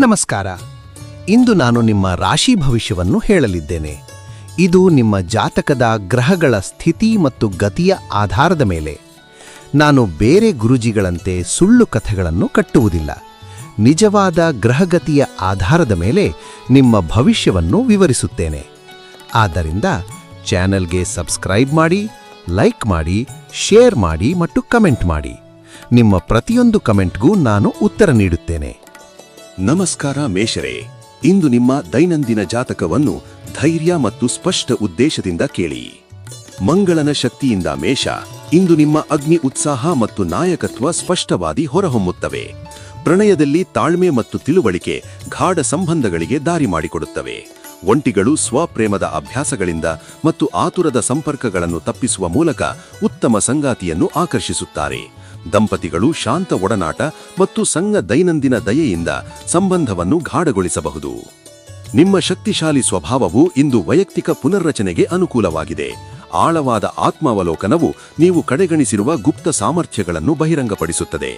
ನಮಸ್ಕಾರ. ಇಂದು ನಾನು ನಿಮ್ಮ ರಾಶಿ ಭವಿಷ್ಯವನ್ನು ಹೇಳಲಿದ್ದೇನೆ. ಇದು ನಿಮ್ಮ ಜಾತಕದ ಗ್ರಹಗಳ ಸ್ಥಿತಿ ಮತ್ತು ಗತಿಯ ಆಧಾರದ ಮೇಲೆ. ನಾನು ಬೇರೆ ಗುರುಜಿಗಳಂತೆ ಸುಳ್ಳು ಕಥೆಗಳನ್ನು ಕಟ್ಟುವುದಿಲ್ಲ. ನಿಜವಾದ ಗ್ರಹಗತಿಯ ಆಧಾರದ ಮೇಲೆ ನಿಮ್ಮ ಭವಿಷ್ಯವನ್ನು ವಿವರಿಸುತ್ತೇನೆ. ಆದ್ದರಿಂದ ಚಾನೆಲ್ಗೆ ಸಬ್ಸ್ಕ್ರೈಬ್ ಮಾಡಿ, ಲೈಕ್ ಮಾಡಿ, ಶೇರ್ ಮಾಡಿ ಮತ್ತು ಕಮೆಂಟ್ ಮಾಡಿ. ನಿಮ್ಮ ಪ್ರತಿಯೊಂದು ಕಮೆಂಟ್ಗೂ ನಾನು ಉತ್ತರ ನೀಡುತ್ತೇನೆ. ನಮಸ್ಕಾರ ಮೇಷರೇ, ಇಂದು ನಿಮ್ಮ ದೈನಂದಿನ ಜಾತಕವನ್ನು ಧೈರ್ಯ ಮತ್ತು ಸ್ಪಷ್ಟ ಉದ್ದೇಶದಿಂದ ಕೇಳಿ. ಮಂಗಳನ ಶಕ್ತಿಯಿಂದ ಮೇಷ, ಇಂದು ನಿಮ್ಮ ಅಗ್ನಿ ಉತ್ಸಾಹ ಮತ್ತು ನಾಯಕತ್ವ ಸ್ಪಷ್ಟವಾಗಿ ಹೊರಹೊಮ್ಮುತ್ತವೆ. ಪ್ರಣಯದಲ್ಲಿ ತಾಳ್ಮೆ ಮತ್ತು ತಿಳುವಳಿಕೆ ಗಾಢ ಸಂಬಂಧಗಳಿಗೆ ದಾರಿ ಮಾಡಿಕೊಡುತ್ತವೆ. ಒಂಟಿಗಳು ಸ್ವಪ್ರೇಮದ ಅಭ್ಯಾಸಗಳಿಂದ ಮತ್ತು ಆತುರದ ಸಂಪರ್ಕಗಳನ್ನು ತಪ್ಪಿಸುವ ಮೂಲಕ ಉತ್ತಮ ಸಂಗಾತಿಯನ್ನು ಆಕರ್ಷಿಸುತ್ತಾರೆ. ದಂಪತಿಗಳು ಶಾಂತ ಒಡನಾಟ ಮತ್ತು ಸಂಘ ದೈನಂದಿನ ದಯೆಯಿಂದ ಸಂಬಂಧವನ್ನು ಗಾಢಗೊಳಿಸಬಹುದು. ನಿಮ್ಮ ಶಕ್ತಿಶಾಲಿ ಸ್ವಭಾವವು ಇಂದು ವೈಯಕ್ತಿಕ ಪುನರ್ರಚನೆಗೆ ಅನುಕೂಲವಾಗಿದೆ. ಆಳವಾದ ಆತ್ಮಾವಲೋಕನವು ನೀವು ಕಡೆಗಣಿಸಿರುವ ಗುಪ್ತ ಸಾಮರ್ಥ್ಯಗಳನ್ನು ಬಹಿರಂಗಪಡಿಸುತ್ತದೆ.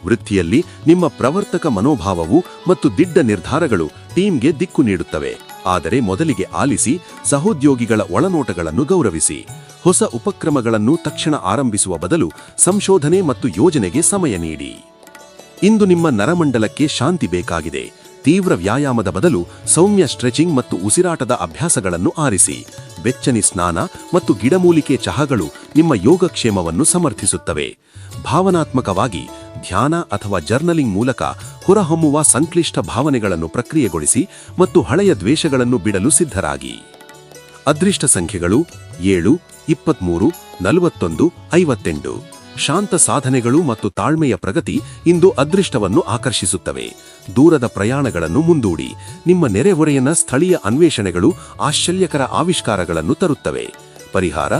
ವೃತ್ತಿಯಲ್ಲಿ ನಿಮ್ಮ ಪ್ರವರ್ತಕ ಮನೋಭಾವವು ಮತ್ತು ದಿಟ್ಟ ನಿರ್ಧಾರಗಳು ಟೀಮ್ಗೆ ದಿಕ್ಕು ನೀಡುತ್ತವೆ. ಆದರೆ ಮೊದಲಿಗೆ ಆಲಿಸಿ, ಸಹೋದ್ಯೋಗಿಗಳ ಒಳನೋಟಗಳನ್ನು ಗೌರವಿಸಿ. ಹೊಸ ಉಪಕ್ರಮಗಳನ್ನು ತಕ್ಷಣ ಆರಂಭಿಸುವ ಬದಲು ಸಂಶೋಧನೆ ಮತ್ತು ಯೋಜನೆಗೆ ಸಮಯ ನೀಡಿ. ಇಂದು ನಿಮ್ಮ ನರಮಂಡಲಕ್ಕೆ ಶಾಂತಿ ಬೇಕಾಗಿದೆ. ತೀವ್ರ ವ್ಯಾಯಾಮದ ಬದಲು ಸೌಮ್ಯ ಸ್ಟ್ರೆಚಿಂಗ್ ಮತ್ತು ಉಸಿರಾಟದ ಅಭ್ಯಾಸಗಳನ್ನು ಆರಿಸಿ. ಬೆಚ್ಚನಿ ಸ್ನಾನ ಮತ್ತು ಗಿಡಮೂಲಿಕೆ ಚಹಾಗಳು ನಿಮ್ಮ ಯೋಗಕ್ಷೇಮವನ್ನು ಸಮರ್ಥಿಸುತ್ತವೆ. ಭಾವನಾತ್ಮಕವಾಗಿ ಧ್ಯಾನ ಅಥವಾ ಜರ್ನಲಿಂಗ್ ಮೂಲಕ ಹೊರಹೊಮ್ಮುವ ಸಂಕ್ಲಿಷ್ಟ ಭಾವನೆಗಳನ್ನು ಪ್ರಕ್ರಿಯೆಗೊಳಿಸಿ ಮತ್ತು ಹಳೆಯ ದ್ವೇಷಗಳನ್ನು ಬಿಡಲು ಸಿದ್ಧರಾಗಿ. ಅದೃಷ್ಟ ಸಂಖ್ಯೆಗಳು 7, 23, 41, 58. ಶಾಂತ ಸಾಧನೆಗಳು ಮತ್ತು ತಾಳ್ಮೆಯ ಪ್ರಗತಿ ಇಂದು ಅದೃಷ್ಟವನ್ನು ಆಕರ್ಷಿಸುತ್ತವೆ. ದೂರದ ಪ್ರಯಾಣಗಳನ್ನು ಮುಂದೂಡಿ. ನಿಮ್ಮ ನೆರೆಹೊರೆಯನ ಸ್ಥಳೀಯ ಅನ್ವೇಷಣೆಗಳು ಆಶ್ಚರ್ಯಕರ ಆವಿಷ್ಕಾರಗಳನ್ನು ತರುತ್ತವೆ. ಪರಿಹಾರ: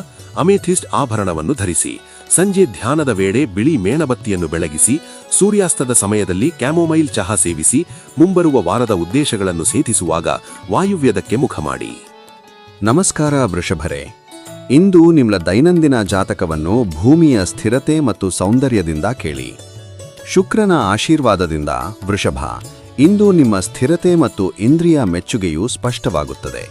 ಅಮೆಥಿಸ್ಟ್ ಆಭರಣವನ್ನು ಧರಿಸಿ. ಸಂಜೆ ಧ್ಯಾನದ ವೇಳೆ ಬಿಳಿ ಮೇಣಬತ್ತಿಯನ್ನು ಬೆಳಗಿಸಿ. ಸೂರ್ಯಾಸ್ತದ ಸಮಯದಲ್ಲಿ ಕ್ಯಾಮೊಮೈಲ್ ಚಹಾ ಸೇವಿಸಿ. ಮುಂಬರುವ ವಾರದ ಉದ್ದೇಶಗಳನ್ನು ಸೇಧಿಸುವಾಗ ವಾಯುವ್ಯದಕ್ಕೆ ಮುಖ ಮಾಡಿ. ನಮಸ್ಕಾರ ವೃಷಭರೇ, ಇಂದು ನಿಮ್ಮ ದೈನಂದಿನ ಜಾತಕವನ್ನು ಭೂಮಿಯ ಸ್ಥಿರತೆ ಮತ್ತು ಸೌಂದರ್ಯದಿಂದ ಕೇಳಿ. ಶುಕ್ರನ ಆಶೀರ್ವಾದದಿಂದ ವೃಷಭ, ಇಂದು ನಿಮ್ಮ ಸ್ಥಿರತೆ ಮತ್ತು ಇಂದ್ರಿಯ ಮೆಚ್ಚುಗೆಯು ಸ್ಪಷ್ಟವಾಗುತ್ತದೆ.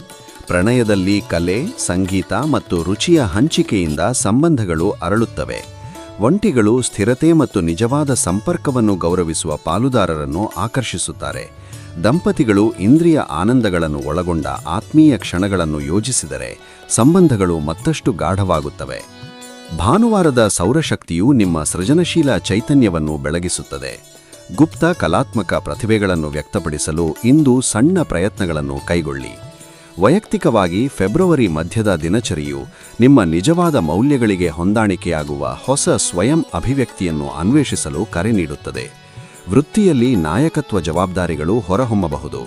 ಪ್ರಣಯದಲ್ಲಿ ಕಲೆ, ಸಂಗೀತ ಮತ್ತು ರುಚಿಯ ಹಂಚಿಕೆಯಿಂದ ಸಂಬಂಧಗಳು ಅರಳುತ್ತವೆ. ಒಂಟಿಗಳು ಸ್ಥಿರತೆ ಮತ್ತು ನಿಜವಾದ ಸಂಪರ್ಕವನ್ನು ಗೌರವಿಸುವ ಪಾಲುದಾರರನ್ನು ಆಕರ್ಷಿಸುತ್ತಾರೆ. ದಂಪತಿಗಳು ಇಂದ್ರಿಯ ಆನಂದಗಳನ್ನು ಒಳಗೊಂಡ ಆತ್ಮೀಯ ಕ್ಷಣಗಳನ್ನು ಯೋಜಿಸಿದರೆ ಸಂಬಂಧಗಳು ಮತ್ತಷ್ಟು ಗಾಢವಾಗುತ್ತವೆ. ಭಾನುವಾರದ ಸೌರಶಕ್ತಿಯು ನಿಮ್ಮ ಸೃಜನಶೀಲ ಚೈತನ್ಯವನ್ನು ಬೆಳಗಿಸುತ್ತದೆ. ಗುಪ್ತ ಕಲಾತ್ಮಕ ಪ್ರತಿಭೆಗಳನ್ನು ವ್ಯಕ್ತಪಡಿಸಲು ಇಂದು ಸಣ್ಣ ಪ್ರಯತ್ನಗಳನ್ನು ಕೈಗೊಳ್ಳಿ. ವೈಯಕ್ತಿಕವಾಗಿ ಫೆಬ್ರವರಿ ಮಧ್ಯದ ದಿನಚರಿಯು ನಿಮ್ಮ ನಿಜವಾದ ಮೌಲ್ಯಗಳಿಗೆ ಹೊಂದಾಣಿಕೆಯಾಗುವ ಹೊಸ ಸ್ವಯಂ ಅಭಿವ್ಯಕ್ತಿಯನ್ನು ಅನ್ವೇಷಿಸಲು ಕರೆ ನೀಡುತ್ತದೆ. ವೃತ್ತಿಯಲ್ಲಿ ನಾಯಕತ್ವ ಜವಾಬ್ದಾರಿಗಳು ಹೊರಹೊಮ್ಮಬಹುದು.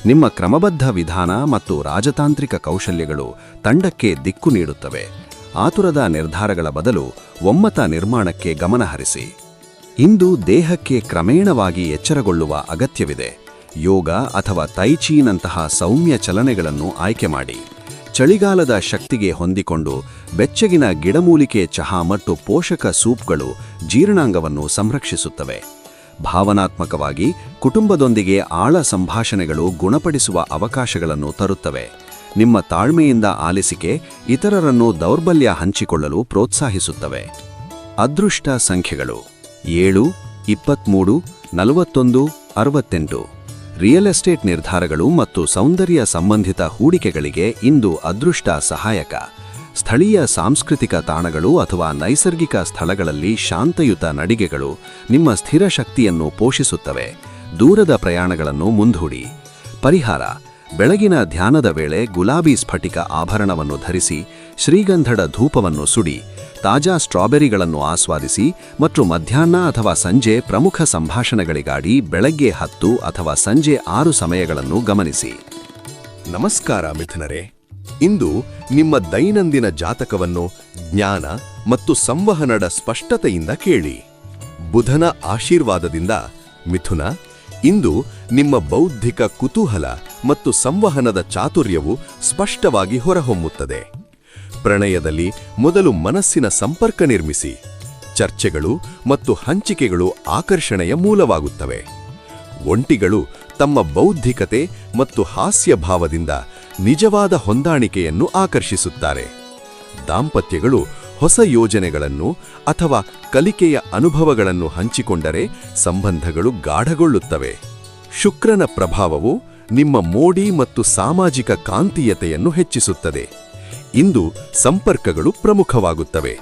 ನಿಮ್ಮ ಕ್ರಮಬದ್ಧ ವಿಧಾನ ಮತ್ತು ರಾಜತಾಂತ್ರಿಕ ಕೌಶಲ್ಯಗಳು ತಂಡಕ್ಕೆ ದಿಕ್ಕು ನೀಡುತ್ತವೆ. ಆತುರದ ನಿರ್ಧಾರಗಳ ಬದಲು ಒಮ್ಮತ ನಿರ್ಮಾಣಕ್ಕೆ ಗಮನಹರಿಸಿ. ಇಂದು ದೇಹಕ್ಕೆ ಕ್ರಮೇಣವಾಗಿ ಎಚ್ಚರಗೊಳ್ಳುವ ಅಗತ್ಯವಿದೆ. ಯೋಗ ಅಥವಾ ತೈಚೀನಂತಹ ಸೌಮ್ಯ ಚಲನೆಗಳನ್ನು ಆಯ್ಕೆ ಮಾಡಿ. ಚಳಿಗಾಲದ ಶಕ್ತಿಗೆ ಹೊಂದಿಕೊಂಡು ಬೆಚ್ಚಗಿನ ಗಿಡಮೂಲಿಕೆ ಚಹಾ ಮತ್ತು ಪೋಷಕ ಸೂಪ್ಗಳು ಜೀರ್ಣಾಂಗವನ್ನು ಸಂರಕ್ಷಿಸುತ್ತವೆ. ಭಾವನಾತ್ಮಕವಾಗಿ ಕುಟುಂಬದೊಂದಿಗೆ ಆಳ ಸಂಭಾಷಣೆಗಳು ಗುಣಪಡಿಸುವ ಅವಕಾಶಗಳನ್ನು ತರುತ್ತವೆ. ನಿಮ್ಮ ತಾಳ್ಮೆಯಿಂದ ಆಲಿಸಿಕೆ ಇತರರನ್ನು ದೌರ್ಬಲ್ಯ ಹಂಚಿಕೊಳ್ಳಲು ಪ್ರೋತ್ಸಾಹಿಸುತ್ತವೆ. ಅದೃಷ್ಟ ಸಂಖ್ಯೆಗಳು 7, 23, 41, 68. ರಿಯಲ್ ಎಸ್ಟೇಟ್ ನಿರ್ಧಾರಗಳು ಮತ್ತು ಸೌಂದರ್ಯ ಸಂಬಂಧಿತ ಹೂಡಿಕೆಗಳಿಗೆ ಇಂದು ಅದೃಷ್ಟ ಸಹಾಯಕ. ಸ್ಥಳೀಯ ಸಾಂಸ್ಕೃತಿಕ ತಾಣಗಳು ಅಥವಾ ನೈಸರ್ಗಿಕ ಸ್ಥಳಗಳಲ್ಲಿ ಶಾಂತಯುತ ನಡಿಗೆಗಳು ನಿಮ್ಮ ಸ್ಥಿರ ಶಕ್ತಿಯನ್ನು ಪೋಷಿಸುತ್ತವೆ. ದೂರದ ಪ್ರಯಾಣಗಳನ್ನು ಮುಂದೂಡಿ. ಪರಿಹಾರ: ಬೆಳಗಿನ ಧ್ಯಾನದ ವೇಳೆ ಗುಲಾಬಿ ಸ್ಫಟಿಕ ಆಭರಣವನ್ನು ಧರಿಸಿ. ಶ್ರೀಗಂಧದ ಧೂಪವನ್ನು ಸುಡಿ. ತಾಜಾ ಸ್ಟ್ರಾಬೆರಿಗಳನ್ನು ಆಸ್ವಾದಿಸಿ ಮತ್ತು ಮಧ್ಯಾಹ್ನ ಅಥವಾ ಸಂಜೆ ಪ್ರಮುಖ ಸಂಭಾಷಣೆಗಳಿಗಾಗಿ ಬೆಳಗ್ಗೆ 10 ಅಥವಾ ಸಂಜೆ 6 ಸಮಯಗಳನ್ನು ಗಮನಿಸಿ. ನಮಸ್ಕಾರ ಮಿಥುನರೇ, ಇಂದು ನಿಮ್ಮ ದೈನಂದಿನ ಜಾತಕವನ್ನು ಜ್ಞಾನ ಮತ್ತು ಸಂವಹನದ ಸ್ಪಷ್ಟತೆಯಿಂದ ಕೇಳಿ. ಬುಧನ ಆಶೀರ್ವಾದದಿಂದ ಮಿಥುನ, ಇಂದು ನಿಮ್ಮ ಬೌದ್ಧಿಕ ಕುತೂಹಲ ಮತ್ತು ಸಂವಹನದ ಚಾತುರ್ಯವು ಸ್ಪಷ್ಟವಾಗಿ ಹೊರಹೊಮ್ಮುತ್ತದೆ. ಪ್ರಣಯದಲ್ಲಿ ಮೊದಲು ಮನಸ್ಸಿನ ಸಂಪರ್ಕ ನಿರ್ಮಿಸಿ. ಚರ್ಚೆಗಳು ಮತ್ತು ಹಂಚಿಕೆಗಳು ಆಕರ್ಷಣೆಯ ಮೂಲವಾಗುತ್ತವೆ. ಒಂಟಿಗಳು ತಮ್ಮ ಬೌದ್ಧಿಕತೆ ಮತ್ತು ಹಾಸ್ಯ ಭಾವದಿಂದ ನಿಜವಾದ ಹೊಂದಾಣಿಕೆಯನ್ನು ಆಕರ್ಷಿಸುತ್ತಾರೆ. ದಾಂಪತ್ಯಗಳು ಹೊಸ ಯೋಜನೆಗಳನ್ನು ಅಥವಾ ಕಲಿಕೆಯ ಅನುಭವಗಳನ್ನು ಹಂಚಿಕೊಂಡರೆ ಸಂಬಂಧಗಳು ಗಾಢಗೊಳ್ಳುತ್ತವೆ. ಶುಕ್ರನ ಪ್ರಭಾವವು ನಿಮ್ಮ ಮೋಡಿ ಮತ್ತು ಸಾಮಾಜಿಕ ಕಾಂತೀಯತೆಯನ್ನು ಹೆಚ್ಚಿಸುತ್ತದೆ. ಇಂದು ಸಂಪರ್ಕಗಳು ಪ್ರಮುಖವಾಗುತ್ತವೆ.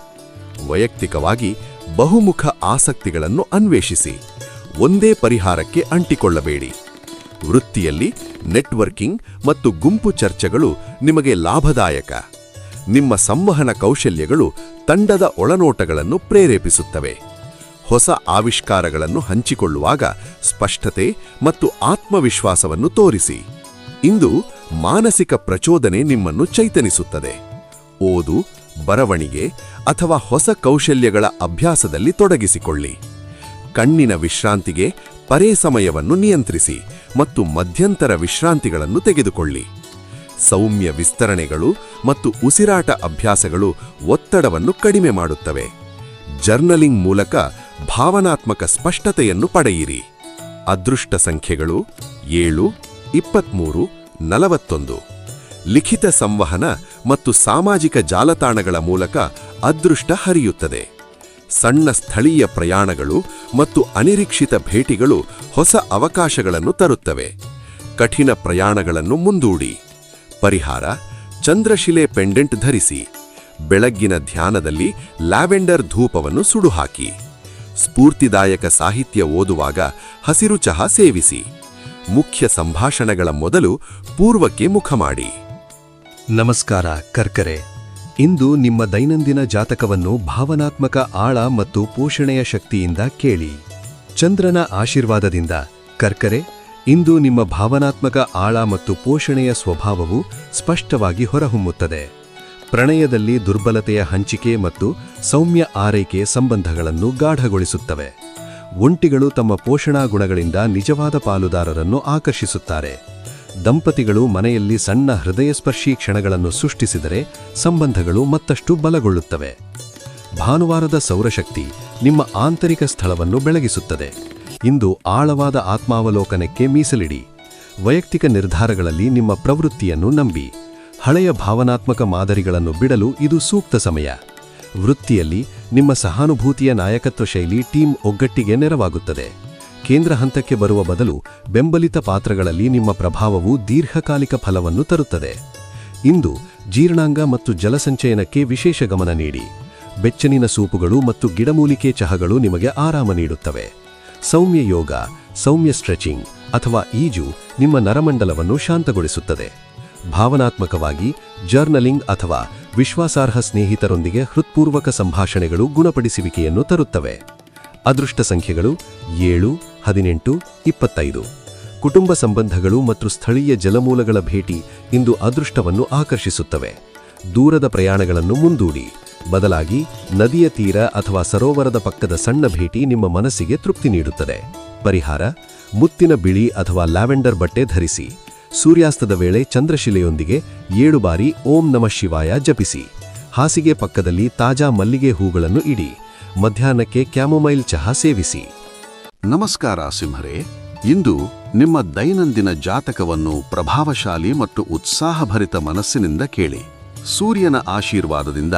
ವೈಯಕ್ತಿಕವಾಗಿ ಬಹುಮುಖ ಆಸಕ್ತಿಗಳನ್ನು ಅನ್ವೇಷಿಸಿ. ಒಂದೇ ಪರಿಹಾರಕ್ಕೆ ಅಂಟಿಕೊಳ್ಳಬೇಡಿ. ವೃತ್ತಿಯಲ್ಲಿ ನೆಟ್ವರ್ಕಿಂಗ್ ಮತ್ತು ಗುಂಪು ಚರ್ಚೆಗಳು ನಿಮಗೆ ಲಾಭದಾಯಕ. ನಿಮ್ಮ ಸಂವಹನ ಕೌಶಲ್ಯಗಳು ತಂಡದ ಒಳನೋಟಗಳನ್ನು ಪ್ರೇರೇಪಿಸುತ್ತವೆ. ಹೊಸ ಆವಿಷ್ಕಾರಗಳನ್ನು ಹಂಚಿಕೊಳ್ಳುವಾಗ ಸ್ಪಷ್ಟತೆ ಮತ್ತು ಆತ್ಮವಿಶ್ವಾಸವನ್ನು ತೋರಿಸಿ. ಇಂದು ಮಾನಸಿಕ ಪ್ರಚೋದನೆ ನಿಮ್ಮನ್ನು ಚೈತನ್ಯಿಸುತ್ತದೆ. ಓದು, ಬರವಣಿಗೆ ಅಥವಾ ಹೊಸ ಕೌಶಲ್ಯಗಳ ಅಭ್ಯಾಸದಲ್ಲಿ ತೊಡಗಿಸಿಕೊಳ್ಳಿ. ಕಣ್ಣಿನ ವಿಶ್ರಾಂತಿಗೆ ಪರೇ ಸಮಯವನ್ನು ನಿಯಂತ್ರಿಸಿ ಮತ್ತು ಮಧ್ಯಂತರ ವಿಶ್ರಾಂತಿಗಳನ್ನು ತೆಗೆದುಕೊಳ್ಳಿ. ಸೌಮ್ಯ ವಿಸ್ತರಣೆಗಳು ಮತ್ತು ಉಸಿರಾಟ ಅಭ್ಯಾಸಗಳು ಒತ್ತಡವನ್ನು ಕಡಿಮೆ ಮಾಡುತ್ತವೆ. ಜರ್ನಲಿಂಗ್ ಮೂಲಕ ಭಾವನಾತ್ಮಕ ಸ್ಪಷ್ಟತೆಯನ್ನು ಪಡೆಯಿರಿ. ಅದೃಷ್ಟ ಸಂಖ್ಯೆಗಳು 7, 23, 41. ಲಿಖಿತ ಸಂವಹನ ಮತ್ತು ಸಾಮಾಜಿಕ ಜಾಲತಾಣಗಳ ಮೂಲಕ ಅದೃಷ್ಟ ಹರಿಯುತ್ತದೆ. ಸಣ್ಣ ಸ್ಥಳೀಯ ಪ್ರಯಾಣಗಳು ಮತ್ತು ಅನಿರೀಕ್ಷಿತ ಭೇಟಿಗಳು ಹೊಸ ಅವಕಾಶಗಳನ್ನು ತರುತ್ತವೆ. ಕಠಿಣ ಪ್ರಯಾಣಗಳನ್ನು ಮುಂದೂಡಿ. ಪರಿಹಾರ: ಚಂದ್ರಶಿಲೆ ಪೆಂಡೆಂಟ್ ಧರಿಸಿ. ಬೆಳಗ್ಗಿನ ಧ್ಯಾನದಲ್ಲಿ ಲ್ಯಾವೆಂಡರ್ ಧೂಪವನ್ನು ಸುಡುಹಾಕಿ. ಸ್ಫೂರ್ತಿದಾಯಕ ಸಾಹಿತ್ಯ ಓದುವಾಗ ಹಸಿರು ಚಹಾ ಸೇವಿಸಿ. ಮುಖ್ಯ ಸಂಭಾಷಣೆಗಳ ಮೊದಲು ಪೂರ್ವಕ್ಕೆ ಮುಖ ಮಾಡಿ. ನಮಸ್ಕಾರ ಕರ್ಕರೆ. ಇಂದು ನಿಮ್ಮ ದೈನಂದಿನ ಜಾತಕವನ್ನು ಭಾವನಾತ್ಮಕ ಆಳ ಮತ್ತು ಪೋಷಣೆಯ ಶಕ್ತಿಯಿಂದ ಕೇಳಿ. ಚಂದ್ರನ ಆಶೀರ್ವಾದದಿಂದ ಕರ್ಕರೆ, ಇಂದು ನಿಮ್ಮ ಭಾವನಾತ್ಮಕ ಆಳ ಮತ್ತು ಪೋಷಣೆಯ ಸ್ವಭಾವವು ಸ್ಪಷ್ಟವಾಗಿ ಹೊರಹೊಮ್ಮುತ್ತದೆ. ಪ್ರಣಯದಲ್ಲಿ ದುರ್ಬಲತೆಯ ಹಂಚಿಕೆ ಮತ್ತು ಸೌಮ್ಯ ಆರೈಕೆ ಸಂಬಂಧಗಳನ್ನು ಗಾಢಗೊಳಿಸುತ್ತವೆ. ಒಂಟಿಗಳು ತಮ್ಮ ಪೋಷಣಾ ಗುಣಗಳಿಂದ ನಿಜವಾದ ಪಾಲುದಾರರನ್ನು ಆಕರ್ಷಿಸುತ್ತಾರೆ. ದಂಪತಿಗಳು ಮನೆಯಲ್ಲಿ ಸಣ್ಣ ಹೃದಯಸ್ಪರ್ಶಿ ಕ್ಷಣಗಳನ್ನು ಸೃಷ್ಟಿಸಿದರೆ ಸಂಬಂಧಗಳು ಮತ್ತಷ್ಟು ಬಲಗೊಳ್ಳುತ್ತವೆ. ಭಾನುವಾರದ ಸೌರಶಕ್ತಿ ನಿಮ್ಮ ಆಂತರಿಕ ಸ್ಥಳವನ್ನು ಬೆಳಗಿಸುತ್ತದೆ. ಇಂದು ಆಳವಾದ ಆತ್ಮಾವಲೋಕನಕ್ಕೆ ಮೀಸಲಿಡಿ. ವೈಯಕ್ತಿಕ ನಿರ್ಧಾರಗಳಲ್ಲಿ ನಿಮ್ಮ ಪ್ರವೃತ್ತಿಯನ್ನು ನಂಬಿ. ಹಳೆಯ ಭಾವನಾತ್ಮಕ ಮಾದರಿಗಳನ್ನು ಬಿಡಲು ಇದು ಸೂಕ್ತ ಸಮಯ. ವೃತ್ತಿಯಲ್ಲಿ ನಿಮ್ಮ ಸಹಾನುಭೂತಿಯ ನಾಯಕತ್ವ ಶೈಲಿ ಟೀಮ್ ಒಗ್ಗಟ್ಟಿಗೆ ನೆರವಾಗುತ್ತದೆ. ಕೇಂದ್ರ ಹಂತಕ್ಕೆ ಬರುವ ಬದಲು ಬೆಂಬಲಿತ ಪಾತ್ರಗಳಲ್ಲಿ ನಿಮ್ಮ ಪ್ರಭಾವವು ದೀರ್ಘಕಾಲಿಕ ಫಲವನ್ನು ತರುತ್ತದೆ. ಇಂದು ಜೀರ್ಣಾಂಗ ಮತ್ತು ಜಲಸಂಚಯನಕ್ಕೆ ವಿಶೇಷ ಗಮನ ನೀಡಿ. ಬೆಚ್ಚನಿನ ಸೂಪುಗಳು ಮತ್ತು ಗಿಡಮೂಲಿಕೆ ಚಹಗಳು ನಿಮಗೆ ಆರಾಮ ನೀಡುತ್ತವೆ. ಸೌಮ್ಯ ಯೋಗ, ಸೌಮ್ಯ ಸ್ಟ್ರೆಚಿಂಗ್ ಅಥವಾ ಈಜು ನಿಮ್ಮ ನರಮಂಡಲವನ್ನು ಶಾಂತಗೊಳಿಸುತ್ತದೆ. ಭಾವನಾತ್ಮಕವಾಗಿ ಜರ್ನಲಿಂಗ್ ಅಥವಾ ವಿಶ್ವಾಸಾರ್ಹ ಸ್ನೇಹಿತರೊಂದಿಗೆ ಹೃತ್ಪೂರ್ವಕ ಸಂಭಾಷಣೆಗಳು ಗುಣಪಡಿಸುವಿಕೆಯನ್ನು ತರುತ್ತವೆ. ಅದೃಷ್ಟ ಸಂಖ್ಯೆಗಳು 7, 18, 25. ಕುಟುಂಬ ಸಂಬಂಧಗಳು ಮತ್ತು ಸ್ಥಳೀಯ ಜಲಮೂಲಗಳ ಭೇಟಿ ಇಂದು ಅದೃಷ್ಟವನ್ನು ಆಕರ್ಷಿಸುತ್ತವೆ. ದೂರದ ಪ್ರಯಾಣಗಳನ್ನು ಮುಂದೂಡಿ. ಬದಲಾಗಿ ನದಿಯ ತೀರ ಅಥವಾ ಸರೋವರದ ಪಕ್ಕದ ಸಣ್ಣ ಭೇಟಿ ನಿಮ್ಮ ಮನಸ್ಸಿಗೆ ತೃಪ್ತಿ ನೀಡುತ್ತದೆ. ಪರಿಹಾರ: ಮುತ್ತಿನ ಬಿಳಿ ಅಥವಾ ಲ್ಯಾವೆಂಡರ್ ಬಟ್ಟೆ ಧರಿಸಿ. ಸೂರ್ಯಾಸ್ತದ ವೇಳೆ ಚಂದ್ರಶಿಲೆಯೊಂದಿಗೆ 7 ಬಾರಿ ಓಂ ನಮಃ ಶಿವಾಯ ಜಪಿಸಿ. ಹಾಸಿಗೆ ಪಕ್ಕದಲ್ಲಿ ತಾಜಾ ಮಲ್ಲಿಗೆ ಹೂಗಳನ್ನು ಇಡಿ. ಮಧ್ಯಾಹ್ನಕ್ಕೆ ಕ್ಯಾಮೊಮೈಲ್ ಚಹಾ ಸೇವಿಸಿ. ನಮಸ್ಕಾರ ಸಿಂಹರೇ. ಇಂದು ನಿಮ್ಮ ದೈನಂದಿನ ಜಾತಕವನ್ನು ಪ್ರಭಾವಶಾಲಿ ಮತ್ತು ಉತ್ಸಾಹಭರಿತ ಮನಸ್ಸಿನಿಂದ ಕೇಳಿ. ಸೂರ್ಯನ ಆಶೀರ್ವಾದದಿಂದ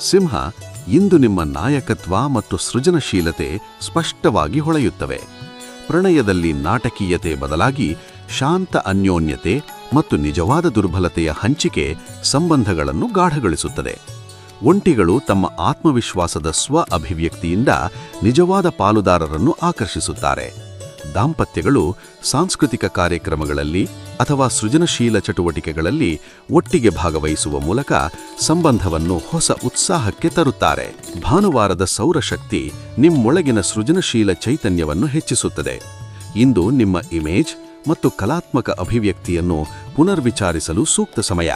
ಸಿಂಹ, ಇಂದು ನಿಮ್ಮ ನಾಯಕತ್ವ ಮತ್ತು ಸೃಜನಶೀಲತೆ ಸ್ಪಷ್ಟವಾಗಿ ಹೊಳೆಯುತ್ತವೆ. ಪ್ರಣಯದಲ್ಲಿ ನಾಟಕೀಯತೆ ಬದಲಾಗಿ ಶಾಂತ ಅನ್ಯೋನ್ಯತೆ ಮತ್ತು ನಿಜವಾದ ದುರ್ಬಲತೆಯ ಹಂಚಿಕೆ ಸಂಬಂಧಗಳನ್ನು ಗಾಢಗೊಳಿಸುತ್ತದೆ. ಒಂಟಿಗಳು ತಮ್ಮ ಆತ್ಮವಿಶ್ವಾಸದ ಸ್ವ ಅಭಿವ್ಯಕ್ತಿಯಿಂದ ನಿಜವಾದ ಪಾಲುದಾರರನ್ನು ಆಕರ್ಷಿಸುತ್ತಾರೆ. ದಾಂಪತ್ಯಗಳು ಸಾಂಸ್ಕೃತಿಕ ಕಾರ್ಯಕ್ರಮಗಳಲ್ಲಿ ಅಥವಾ ಸೃಜನಶೀಲ ಚಟುವಟಿಕೆಗಳಲ್ಲಿ ಒಟ್ಟಿಗೆ ಭಾಗವಹಿಸುವ ಮೂಲಕ ಸಂಬಂಧವನ್ನು ಹೊಸ ಉತ್ಸಾಹಕ್ಕೆ ತರುತ್ತಾರೆ. ಭಾನುವಾರದ ಸೌರಶಕ್ತಿ ನಿಮ್ಮೊಳಗಿನ ಸೃಜನಶೀಲ ಚೈತನ್ಯವನ್ನು ಹೆಚ್ಚಿಸುತ್ತದೆ. ಇಂದು ನಿಮ್ಮ ಇಮೇಜ್ ಮತ್ತು ಕಲಾತ್ಮಕ ಅಭಿವ್ಯಕ್ತಿಯನ್ನು ಪುನರ್ವಿಚಾರಿಸಲು ಸೂಕ್ತ ಸಮಯ.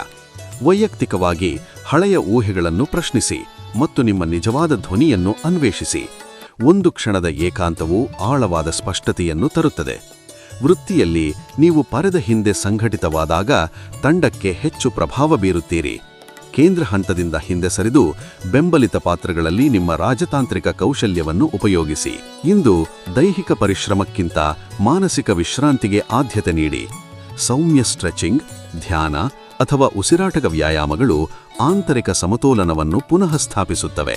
ವೈಯಕ್ತಿಕವಾಗಿ ಹಳೆಯ ಊಹೆಗಳನ್ನು ಪ್ರಶ್ನಿಸಿ ಮತ್ತು ನಿಮ್ಮ ನಿಜವಾದ ಧ್ವನಿಯನ್ನು ಅನ್ವೇಷಿಸಿ. ಒಂದು ಕ್ಷಣದ ಏಕಾಂತವು ಆಳವಾದ ಸ್ಪಷ್ಟತೆಯನ್ನು ತರುತ್ತದೆ. ವೃತ್ತಿಯಲ್ಲಿ ನೀವು ಪರೆದ ಹಿಂದೆ ಸಂಘಟಿತವಾದಾಗ ತಂಡಕ್ಕೆ ಹೆಚ್ಚು ಪ್ರಭಾವ ಬೀರುತ್ತೀರಿ. ಕೇಂದ್ರ ಹಂತದಿಂದ ಹಿಂದೆ ಸರಿದು ಬೆಂಬಲಿತ ಪಾತ್ರಗಳಲ್ಲಿ ನಿಮ್ಮ ರಾಜತಾಂತ್ರಿಕ ಕೌಶಲ್ಯವನ್ನು ಉಪಯೋಗಿಸಿ. ಇಂದು ದೈಹಿಕ ಪರಿಶ್ರಮಕ್ಕಿಂತ ಮಾನಸಿಕ ವಿಶ್ರಾಂತಿಗೆ ಆದ್ಯತೆ ನೀಡಿ. ಸೌಮ್ಯ ಸ್ಟ್ರೆಚಿಂಗ್, ಧ್ಯಾನ ಅಥವಾ ಉಸಿರಾಟದ ವ್ಯಾಯಾಮಗಳು ಆಂತರಿಕ ಸಮತೋಲನವನ್ನು ಪುನಃ ಸ್ಥಾಪಿಸುತ್ತವೆ.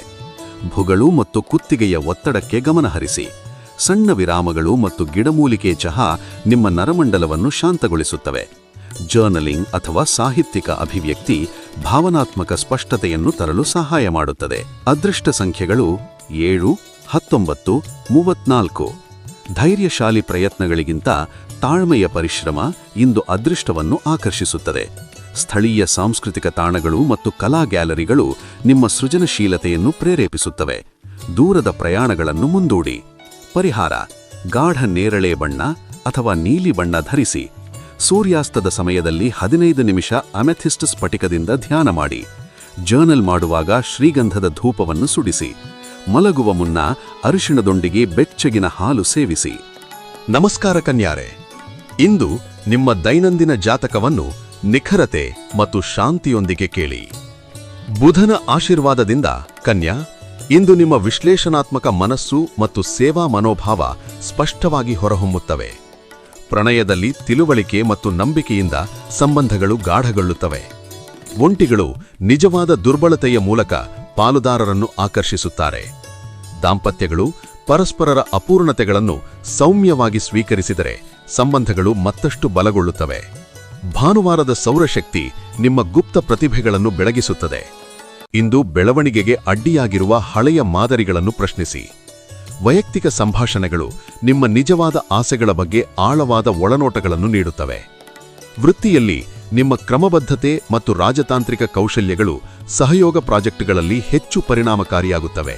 ಭುಗಳು ಮತ್ತು ಕುತ್ತಿಗೆಯ ಒತ್ತಡಕ್ಕೆ ಗಮನಹರಿಸಿ. ಸಣ್ಣ ವಿರಾಮಗಳು ಮತ್ತು ಗಿಡಮೂಲಿಕೆ ಚಹಾ ನಿಮ್ಮ ನರಮಂಡಲವನ್ನು ಶಾಂತಗೊಳಿಸುತ್ತವೆ. ಜರ್ನಲಿಂಗ್ ಅಥವಾ ಸಾಹಿತ್ಯಿಕ ಅಭಿವ್ಯಕ್ತಿ ಭಾವನಾತ್ಮಕ ಸ್ಪಷ್ಟತೆಯನ್ನು ತರಲು ಸಹಾಯ ಮಾಡುತ್ತದೆ. ಅದೃಷ್ಟ ಸಂಖ್ಯೆಗಳು 7, 19, 34. ಧೈರ್ಯಶಾಲಿ ಪ್ರಯತ್ನಗಳಿಗಿಂತ ತಾಳ್ಮೆಯ ಪರಿಶ್ರಮ ಇಂದು ಅದೃಷ್ಟವನ್ನು ಆಕರ್ಷಿಸುತ್ತದೆ. ಸ್ಥಳೀಯ ಸಾಂಸ್ಕೃತಿಕ ತಾಣಗಳು ಮತ್ತು ಕಲಾ ಗ್ಯಾಲರಿಗಳು ನಿಮ್ಮ ಸೃಜನಶೀಲತೆಯನ್ನು ಪ್ರೇರೇಪಿಸುತ್ತವೆ. ದೂರದ ಪ್ರಯಾಣಗಳನ್ನು ಮುಂದೂಡಿ. ಪರಿಹಾರ: ಗಾಢ ನೇರಳೆ ಬಣ್ಣ ಅಥವಾ ನೀಲಿ ಬಣ್ಣ ಧರಿಸಿ. ಸೂರ್ಯಾಸ್ತದ ಸಮಯದಲ್ಲಿ 15 ನಿಮಿಷ ಅಮೆಥಿಸ್ಟ್ ಸ್ಫಟಿಕದಿಂದ ಧ್ಯಾನ ಮಾಡಿ. ಜರ್ನಲ್ ಮಾಡುವಾಗ ಶ್ರೀಗಂಧದ ಧೂಪವನ್ನು ಸುಡಿಸಿ. ಮಲಗುವ ಮುನ್ನ ಅರಿಶಿಣದೊಂದಿಗೆ ಬೆಚ್ಚಗಿನ ಹಾಲು ಸೇವಿಸಿ. ನಮಸ್ಕಾರ ಕನ್ಯಾರೆ, ಇಂದು ನಿಮ್ಮ ದೈನಂದಿನ ಜಾತಕವನ್ನು ನಿಖರತೆ ಮತ್ತು ಶಾಂತಿಯೊಂದಿಗೆ ಕೇಳಿ. ಬುಧನ ಆಶೀರ್ವಾದದಿಂದ ಕನ್ಯಾ, ಇಂದು ನಿಮ್ಮ ವಿಶ್ಲೇಷಣಾತ್ಮಕ ಮನಸ್ಸು ಮತ್ತು ಸೇವಾ ಮನೋಭಾವ ಸ್ಪಷ್ಟವಾಗಿ ಹೊರಹೊಮ್ಮುತ್ತವೆ. ಪ್ರಣಯದಲ್ಲಿ ತಿಳುವಳಿಕೆ ಮತ್ತು ನಂಬಿಕೆಯಿಂದ ಸಂಬಂಧಗಳು ಗಾಢಗೊಳ್ಳುತ್ತವೆ. ಒಂಟಿಗಳು ನಿಜವಾದ ದುರ್ಬಲತೆಯ ಮೂಲಕ ಪಾಲುದಾರರನ್ನು ಆಕರ್ಷಿಸುತ್ತಾರೆ. ದಾಂಪತ್ಯಗಳು ಪರಸ್ಪರರ ಅಪೂರ್ಣತೆಗಳನ್ನು ಸೌಮ್ಯವಾಗಿ ಸ್ವೀಕರಿಸಿದರೆ ಸಂಬಂಧಗಳು ಮತ್ತಷ್ಟು ಬಲಗೊಳ್ಳುತ್ತವೆ. ಭಾನುವಾರದ ಸೌರಶಕ್ತಿ ನಿಮ್ಮ ಗುಪ್ತ ಪ್ರತಿಭೆಗಳನ್ನು ಬೆಳಗಿಸುತ್ತದೆ. ಇಂದು ಬೆಳವಣಿಗೆಗೆ ಅಡ್ಡಿಯಾಗಿರುವ ಹಳೆಯ ಮಾದರಿಗಳನ್ನು ಪ್ರಶ್ನಿಸಿ. ವೈಯಕ್ತಿಕ ಸಂಭಾಷಣೆಗಳು ನಿಮ್ಮ ನಿಜವಾದ ಆಸೆಗಳ ಬಗ್ಗೆ ಆಳವಾದ ಒಳನೋಟಗಳನ್ನು ನೀಡುತ್ತವೆ. ವೃತ್ತಿಯಲ್ಲಿ ನಿಮ್ಮ ಕ್ರಮಬದ್ಧತೆ ಮತ್ತು ರಾಜತಾಂತ್ರಿಕ ಕೌಶಲ್ಯಗಳು ಸಹಯೋಗ ಪ್ರಾಜೆಕ್ಟ್ಗಳಲ್ಲಿ ಹೆಚ್ಚು ಪರಿಣಾಮಕಾರಿಯಾಗುತ್ತವೆ.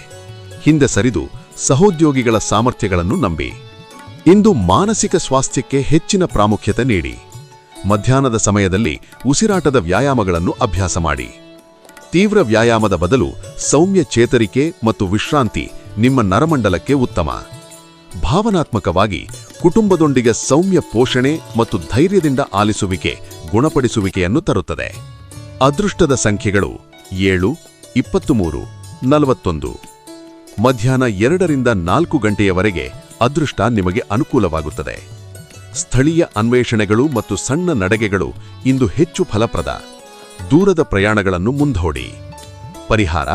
ಹಿಂದೆ ಸರಿದು ಸಹೋದ್ಯೋಗಿಗಳ ಸಾಮರ್ಥ್ಯಗಳನ್ನು ನಂಬಿ. ಇಂದು ಮಾನಸಿಕ ಸ್ವಾಸ್ಥ್ಯಕ್ಕೆ ಹೆಚ್ಚಿನ ಪ್ರಾಮುಖ್ಯತೆ ನೀಡಿ. ಮಧ್ಯಾಹ್ನದ ಸಮಯದಲ್ಲಿ ಉಸಿರಾಟದ ವ್ಯಾಯಾಮಗಳನ್ನು ಅಭ್ಯಾಸ ಮಾಡಿ. ತೀವ್ರ ವ್ಯಾಯಾಮದ ಬದಲು ಸೌಮ್ಯ ಚೇತರಿಕೆ ಮತ್ತು ವಿಶ್ರಾಂತಿ ನಿಮ್ಮ ನರಮಂಡಲಕ್ಕೆ ಉತ್ತಮ. ಭಾವನಾತ್ಮಕವಾಗಿ ಕುಟುಂಬದೊಂದಿಗೆ ಸೌಮ್ಯ ಪೋಷಣೆ ಮತ್ತು ಧೈರ್ಯದಿಂದ ಆಲಿಸುವಿಕೆ ಗುಣಪಡಿಸುವಿಕೆಯನ್ನು ತರುತ್ತದೆ. ಅದೃಷ್ಟದ ಸಂಖ್ಯೆಗಳು 7, 23, 41. ಮಧ್ಯಾಹ್ನ 2 ರಿಂದ 4 ಗಂಟೆಯವರೆಗೆ ಅದೃಷ್ಟ ನಿಮಗೆ ಅನುಕೂಲವಾಗುತ್ತದೆ. ಸ್ಥಳೀಯ ಅನ್ವೇಷಣೆಗಳು ಮತ್ತು ಸಣ್ಣ ನಡಿಗೆಗಳು ಇಂದು ಹೆಚ್ಚು ಫಲಪ್ರದ. ದೂರದ ಪ್ರಯಾಣಗಳನ್ನು ಮುಂದೂಡಿ. ಪರಿಹಾರ: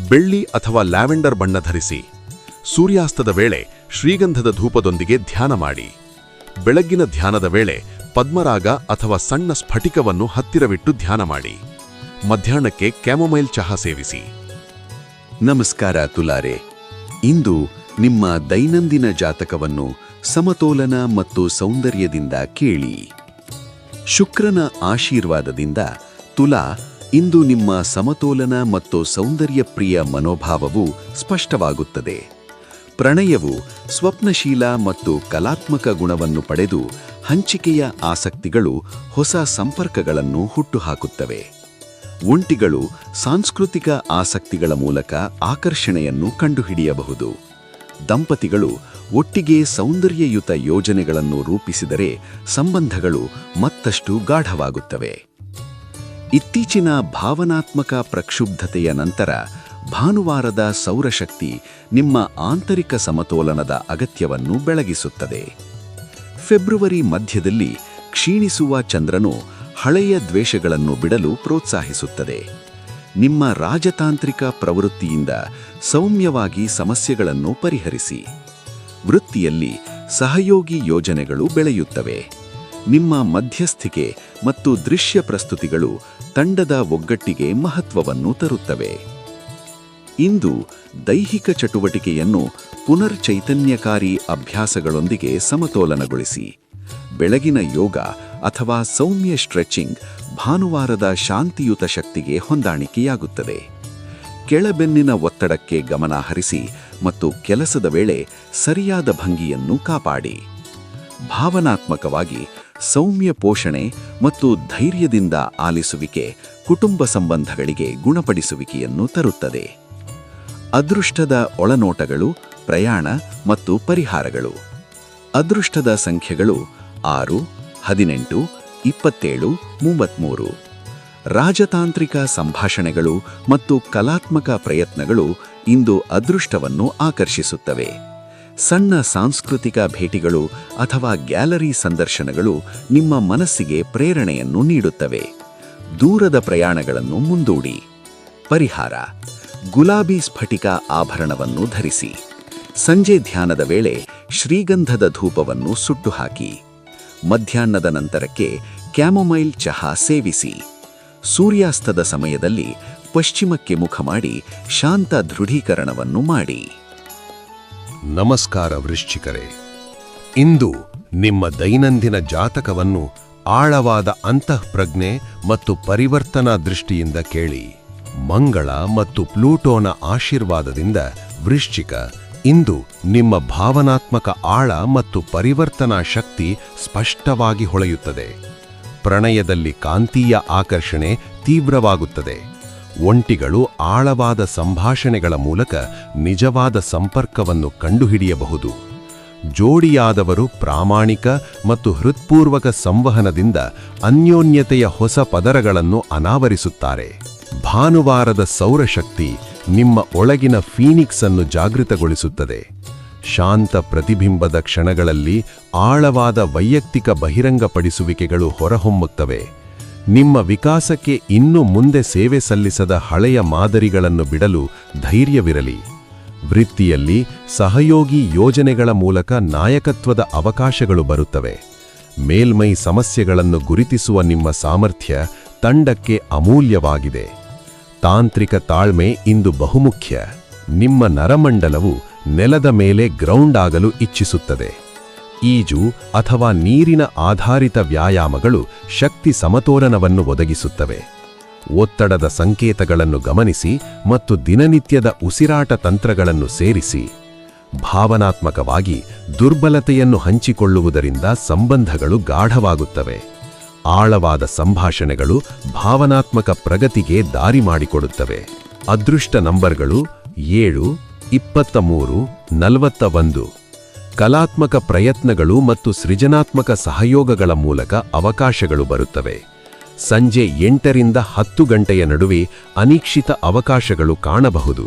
ಬೆಳ್ಳಿ ಅಥವಾ ಲ್ಯಾವೆಂಡರ್ ಬಣ್ಣ ಧರಿಸಿ. ಸೂರ್ಯಾಸ್ತದ ವೇಳೆ ಶ್ರೀಗಂಧದ ಧೂಪದೊಂದಿಗೆ ಧ್ಯಾನ ಮಾಡಿ. ಬೆಳಗ್ಗಿನ ಧ್ಯಾನದ ವೇಳೆ ಪದ್ಮರಾಗ ಅಥವಾ ಸಣ್ಣ ಸ್ಫಟಿಕವನ್ನು ಹತ್ತಿರವಿಟ್ಟು ಧ್ಯಾನ ಮಾಡಿ. ಮಧ್ಯಾಹ್ನಕ್ಕೆ ಕ್ಯಾಮೊಮೈಲ್ ಚಹಾ ಸೇವಿಸಿ. ನಮಸ್ಕಾರ ತುಲಾರೆ, ಇಂದು ನಿಮ್ಮ ದೈನಂದಿನ ಜಾತಕವನ್ನು ಸಮತೋಲನ ಮತ್ತು ಸೌಂದರ್ಯದಿಂದ ಕೇಳಿ. ಶುಕ್ರನ ಆಶೀರ್ವಾದದಿಂದ ತುಲಾ, ಇಂದು ನಿಮ್ಮ ಸಮತೋಲನ ಮತ್ತು ಸೌಂದರ್ಯಪ್ರಿಯ ಮನೋಭಾವವು ಸ್ಪಷ್ಟವಾಗುತ್ತದೆ. ಪ್ರಣಯವು ಸ್ವಪ್ನಶೀಲ ಮತ್ತು ಕಲಾತ್ಮಕ ಗುಣವನ್ನು ಪಡೆದು ಹಂಚಿಕೆಯ ಆಸಕ್ತಿಗಳು ಹೊಸ ಸಂಪರ್ಕಗಳನ್ನು ಹುಟ್ಟುಹಾಕುತ್ತವೆ. ಒಂಟಿಗಳು ಸಾಂಸ್ಕೃತಿಕ ಆಸಕ್ತಿಗಳ ಮೂಲಕ ಆಕರ್ಷಣೆಯನ್ನು ಕಂಡುಹಿಡಿಯಬಹುದು. ದಂಪತಿಗಳು ಒಟ್ಟಿಗೆ ಸೌಂದರ್ಯಯುತ ಯೋಜನೆಗಳನ್ನು ರೂಪಿಸಿದರೆ ಸಂಬಂಧಗಳು ಮತ್ತಷ್ಟು ಗಾಢವಾಗುತ್ತವೆ. ಇತ್ತೀಚಿನ ಭಾವನಾತ್ಮಕ ಪ್ರಕ್ಷುಬ್ಧತೆಯ ನಂತರ ಭಾನುವಾರದ ಸೌರಶಕ್ತಿ ನಿಮ್ಮ ಆಂತರಿಕ ಸಮತೋಲನದ ಅಗತ್ಯವನ್ನು ಬೆಳಗಿಸುತ್ತದೆ. ಫೆಬ್ರವರಿ ಮಧ್ಯದಲ್ಲಿ ಕ್ಷೀಣಿಸುವ ಚಂದ್ರನು ಹಳೆಯ ದ್ವೇಷಗಳನ್ನು ಬಿಡಲು ಪ್ರೋತ್ಸಾಹಿಸುತ್ತದೆ. ನಿಮ್ಮ ರಾಜತಾಂತ್ರಿಕ ಪ್ರವೃತ್ತಿಯಿಂದ ಸೌಮ್ಯವಾಗಿ ಸಮಸ್ಯೆಗಳನ್ನು ಪರಿಹರಿಸಿ. ವೃತ್ತಿಯಲ್ಲಿ ಸಹಯೋಗಿ ಯೋಜನೆಗಳು ಬೆಳೆಯುತ್ತವೆ. ನಿಮ್ಮ ಮಧ್ಯಸ್ಥಿಕೆ ಮತ್ತು ದೃಶ್ಯ ಪ್ರಸ್ತುತಿಗಳು ತಂಡದ ಒಗ್ಗಟ್ಟಿಗೆ ಮಹತ್ವವನ್ನು ತರುತ್ತವೆ. ಇಂದು ದೈಹಿಕ ಚಟುವಟಿಕೆಯನ್ನು ಪುನರ್ಚೈತನ್ಯಕಾರಿ ಅಭ್ಯಾಸಗಳೊಂದಿಗೆ ಸಮತೋಲನಗೊಳಿಸಿ. ಬೆಳಗಿನ ಯೋಗ ಅಥವಾ ಸೌಮ್ಯ ಸ್ಟ್ರೆಚಿಂಗ್ ಭಾನುವಾರದ ಶಾಂತಿಯುತ ಶಕ್ತಿಗೆ ಹೊಂದಾಣಿಕೆಯಾಗುತ್ತದೆ. ಕೆಳಬೆನ್ನಿನ ಒತ್ತಡಕ್ಕೆ ಗಮನ ಹರಿಸಿ ಮತ್ತು ಕೆಲಸದ ವೇಳೆ ಸರಿಯಾದ ಭಂಗಿಯನ್ನು ಕಾಪಾಡಿ. ಭಾವನಾತ್ಮಕವಾಗಿ ಸೌಮ್ಯ ಪೋಷಣೆ ಮತ್ತು ಧೈರ್ಯದಿಂದ ಆಲಿಸುವಿಕೆ ಕುಟುಂಬ ಸಂಬಂಧಗಳಿಗೆ ಗುಣಪಡಿಸುವಿಕೆಯನ್ನು ತರುತ್ತದೆ. ಅದೃಷ್ಟದ ಒಳನೋಟಗಳು, ಪ್ರಯಾಣ ಮತ್ತು ಪರಿಹಾರಗಳು. ಅದೃಷ್ಟದ ಸಂಖ್ಯೆಗಳು 6, 18, 27, 33. ರಾಜತಾಂತ್ರಿಕ ಸಂಭಾಷಣೆಗಳು ಮತ್ತು ಕಲಾತ್ಮಕ ಪ್ರಯತ್ನಗಳು ಇಂದು ಅದೃಷ್ಟವನ್ನು ಆಕರ್ಷಿಸುತ್ತವೆ. ಸಣ್ಣ ಸಾಂಸ್ಕೃತಿಕ ಭೇಟಿಗಳು ಅಥವಾ ಗ್ಯಾಲರಿ ಸಂದರ್ಶನಗಳು ನಿಮ್ಮ ಮನಸ್ಸಿಗೆ ಪ್ರೇರಣೆಯನ್ನು ನೀಡುತ್ತವೆ. ದೂರದ ಪ್ರಯಾಣಗಳನ್ನು ಮುಂದೂಡಿ. ಪರಿಹಾರ: ಗುಲಾಬಿ ಸ್ಫಟಿಕ ಆಭರಣವನ್ನು ಧರಿಸಿ. ಸಂಜೆ ಧ್ಯಾನದ ವೇಳೆ ಶ್ರೀಗಂಧದ ಧೂಪವನ್ನು ಸುಟ್ಟು ಹಾಕಿ. ಮಧ್ಯಾಹ್ನದ ನಂತರಕ್ಕೆ ಕ್ಯಾಮೊಮೈಲ್ ಚಹಾ ಸೇವಿಸಿ. ಸೂರ್ಯಾಸ್ತದ ಸಮಯದಲ್ಲಿ ಪಶ್ಚಿಮಕ್ಕೆ ಮುಖ ಮಾಡಿ ಶಾಂತ ದೃಢೀಕರಣವನ್ನು ಮಾಡಿ. ನಮಸ್ಕಾರ ವೃಶ್ಚಿಕರೇ, ಇಂದು ನಿಮ್ಮ ದೈನಂದಿನ ಜಾತಕವನ್ನು ಆಳವಾದ ಅಂತಃಪ್ರಜ್ಞೆ ಮತ್ತು ಪರಿವರ್ತನಾ ದೃಷ್ಟಿಯಿಂದ ಕೇಳಿ. ಮಂಗಳ ಮತ್ತು ಪ್ಲೂಟೋನ ಆಶೀರ್ವಾದದಿಂದ ವೃಶ್ಚಿಕ ಇಂದು ನಿಮ್ಮ ಭಾವನಾತ್ಮಕ ಆಳ ಮತ್ತು ಪರಿವರ್ತನಾ ಶಕ್ತಿ ಸ್ಪಷ್ಟವಾಗಿ ಹೊಳೆಯುತ್ತದೆ. ಪ್ರಣಯದಲ್ಲಿ ಕಾಂತೀಯ ಆಕರ್ಷಣೆ ತೀವ್ರವಾಗುತ್ತದೆ. ಒಂಟಿಗಳು ಆಳವಾದ ಸಂಭಾಷಣೆಗಳ ಮೂಲಕ ನಿಜವಾದ ಸಂಪರ್ಕವನ್ನು ಕಂಡುಹಿಡಿಯಬಹುದು. ಜೋಡಿಯಾದವರು ಪ್ರಾಮಾಣಿಕ ಮತ್ತು ಹೃತ್ಪೂರ್ವಕ ಸಂವಹನದಿಂದ ಅನ್ಯೋನ್ಯತೆಯ ಹೊಸ ಪದರಗಳನ್ನು ಅನಾವರಿಸುತ್ತಾರೆ. ಭಾನುವಾರದ ಸೌರಶಕ್ತಿ ನಿಮ್ಮ ಒಳಗಿನ ಫೀನಿಕ್ಸ್ ಅನ್ನು ಜಾಗೃತಗೊಳಿಸುತ್ತದೆ. ಶಾಂತ ಪ್ರತಿಬಿಂಬದ ಕ್ಷಣಗಳಲ್ಲಿ ಆಳವಾದ ವೈಯಕ್ತಿಕ ಬಹಿರಂಗಪಡಿಸುವಿಕೆಗಳು ಹೊರಹೊಮ್ಮುತ್ತವೆ. ನಿಮ್ಮ ವಿಕಾಸಕ್ಕೆ ಇನ್ನು ಮುಂದೆ ಸೇವೆ ಸಲ್ಲಿಸದ ಹಳೆಯ ಮಾದರಿಗಳನ್ನು ಬಿಡಲು ಧೈರ್ಯವಿರಲಿ. ವೃತ್ತಿಯಲ್ಲಿ ಸಹಯೋಗಿ ಯೋಜನೆಗಳ ಮೂಲಕ ನಾಯಕತ್ವದ ಅವಕಾಶಗಳು ಬರುತ್ತವೆ. ಮೇಲ್ಮೈ ಸಮಸ್ಯೆಗಳನ್ನು ಗುರುತಿಸುವ ನಿಮ್ಮ ಸಾಮರ್ಥ್ಯ ತಂಡಕ್ಕೆ ಅಮೂಲ್ಯವಾಗಿದೆ. ತಾಂತ್ರಿಕ ತಾಳ್ಮೆ ಇಂದು ಬಹುಮುಖ್ಯ. ನಿಮ್ಮ ನರಮಂಡಲವು ನೆಲದ ಮೇಲೆ ಗ್ರೌಂಡ್ ಆಗಲು ಇಚ್ಛಿಸುತ್ತದೆ. ಈಜು ಅಥವಾ ನೀರಿನ ಆಧಾರಿತ ವ್ಯಾಯಾಮಗಳು ಶಕ್ತಿ ಸಮತೋಲನವನ್ನು ಒದಗಿಸುತ್ತವೆ. ಒತ್ತಡದ ಸಂಕೇತಗಳನ್ನು ಗಮನಿಸಿ ಮತ್ತು ದಿನನಿತ್ಯದ ಉಸಿರಾಟ ತಂತ್ರಗಳನ್ನು ಸೇರಿಸಿ. ಭಾವನಾತ್ಮಕವಾಗಿ ದುರ್ಬಲತೆಯನ್ನು ಹಂಚಿಕೊಳ್ಳುವುದರಿಂದ ಸಂಬಂಧಗಳು ಗಾಢವಾಗುತ್ತವೆ. ಆಳವಾದ ಸಂಭಾಷಣೆಗಳು ಭಾವನಾತ್ಮಕ ಪ್ರಗತಿಗೆ ದಾರಿ ಮಾಡಿಕೊಡುತ್ತವೆ. ಅದೃಷ್ಟ ನಂಬರ್ಗಳು 7, 23, 41. ಕಲಾತ್ಮಕ ಪ್ರಯತ್ನಗಳು ಮತ್ತು ಸೃಜನಾತ್ಮಕ ಸಹಯೋಗಗಳ ಮೂಲಕ ಅವಕಾಶಗಳು ಬರುತ್ತವೆ. ಸಂಜೆ 8ರಿಂದ 10 ಗಂಟೆಯ ನಡುವೆ ಅನಿರೀಕ್ಷಿತ ಅವಕಾಶಗಳು ಕಾಣಬಹುದು.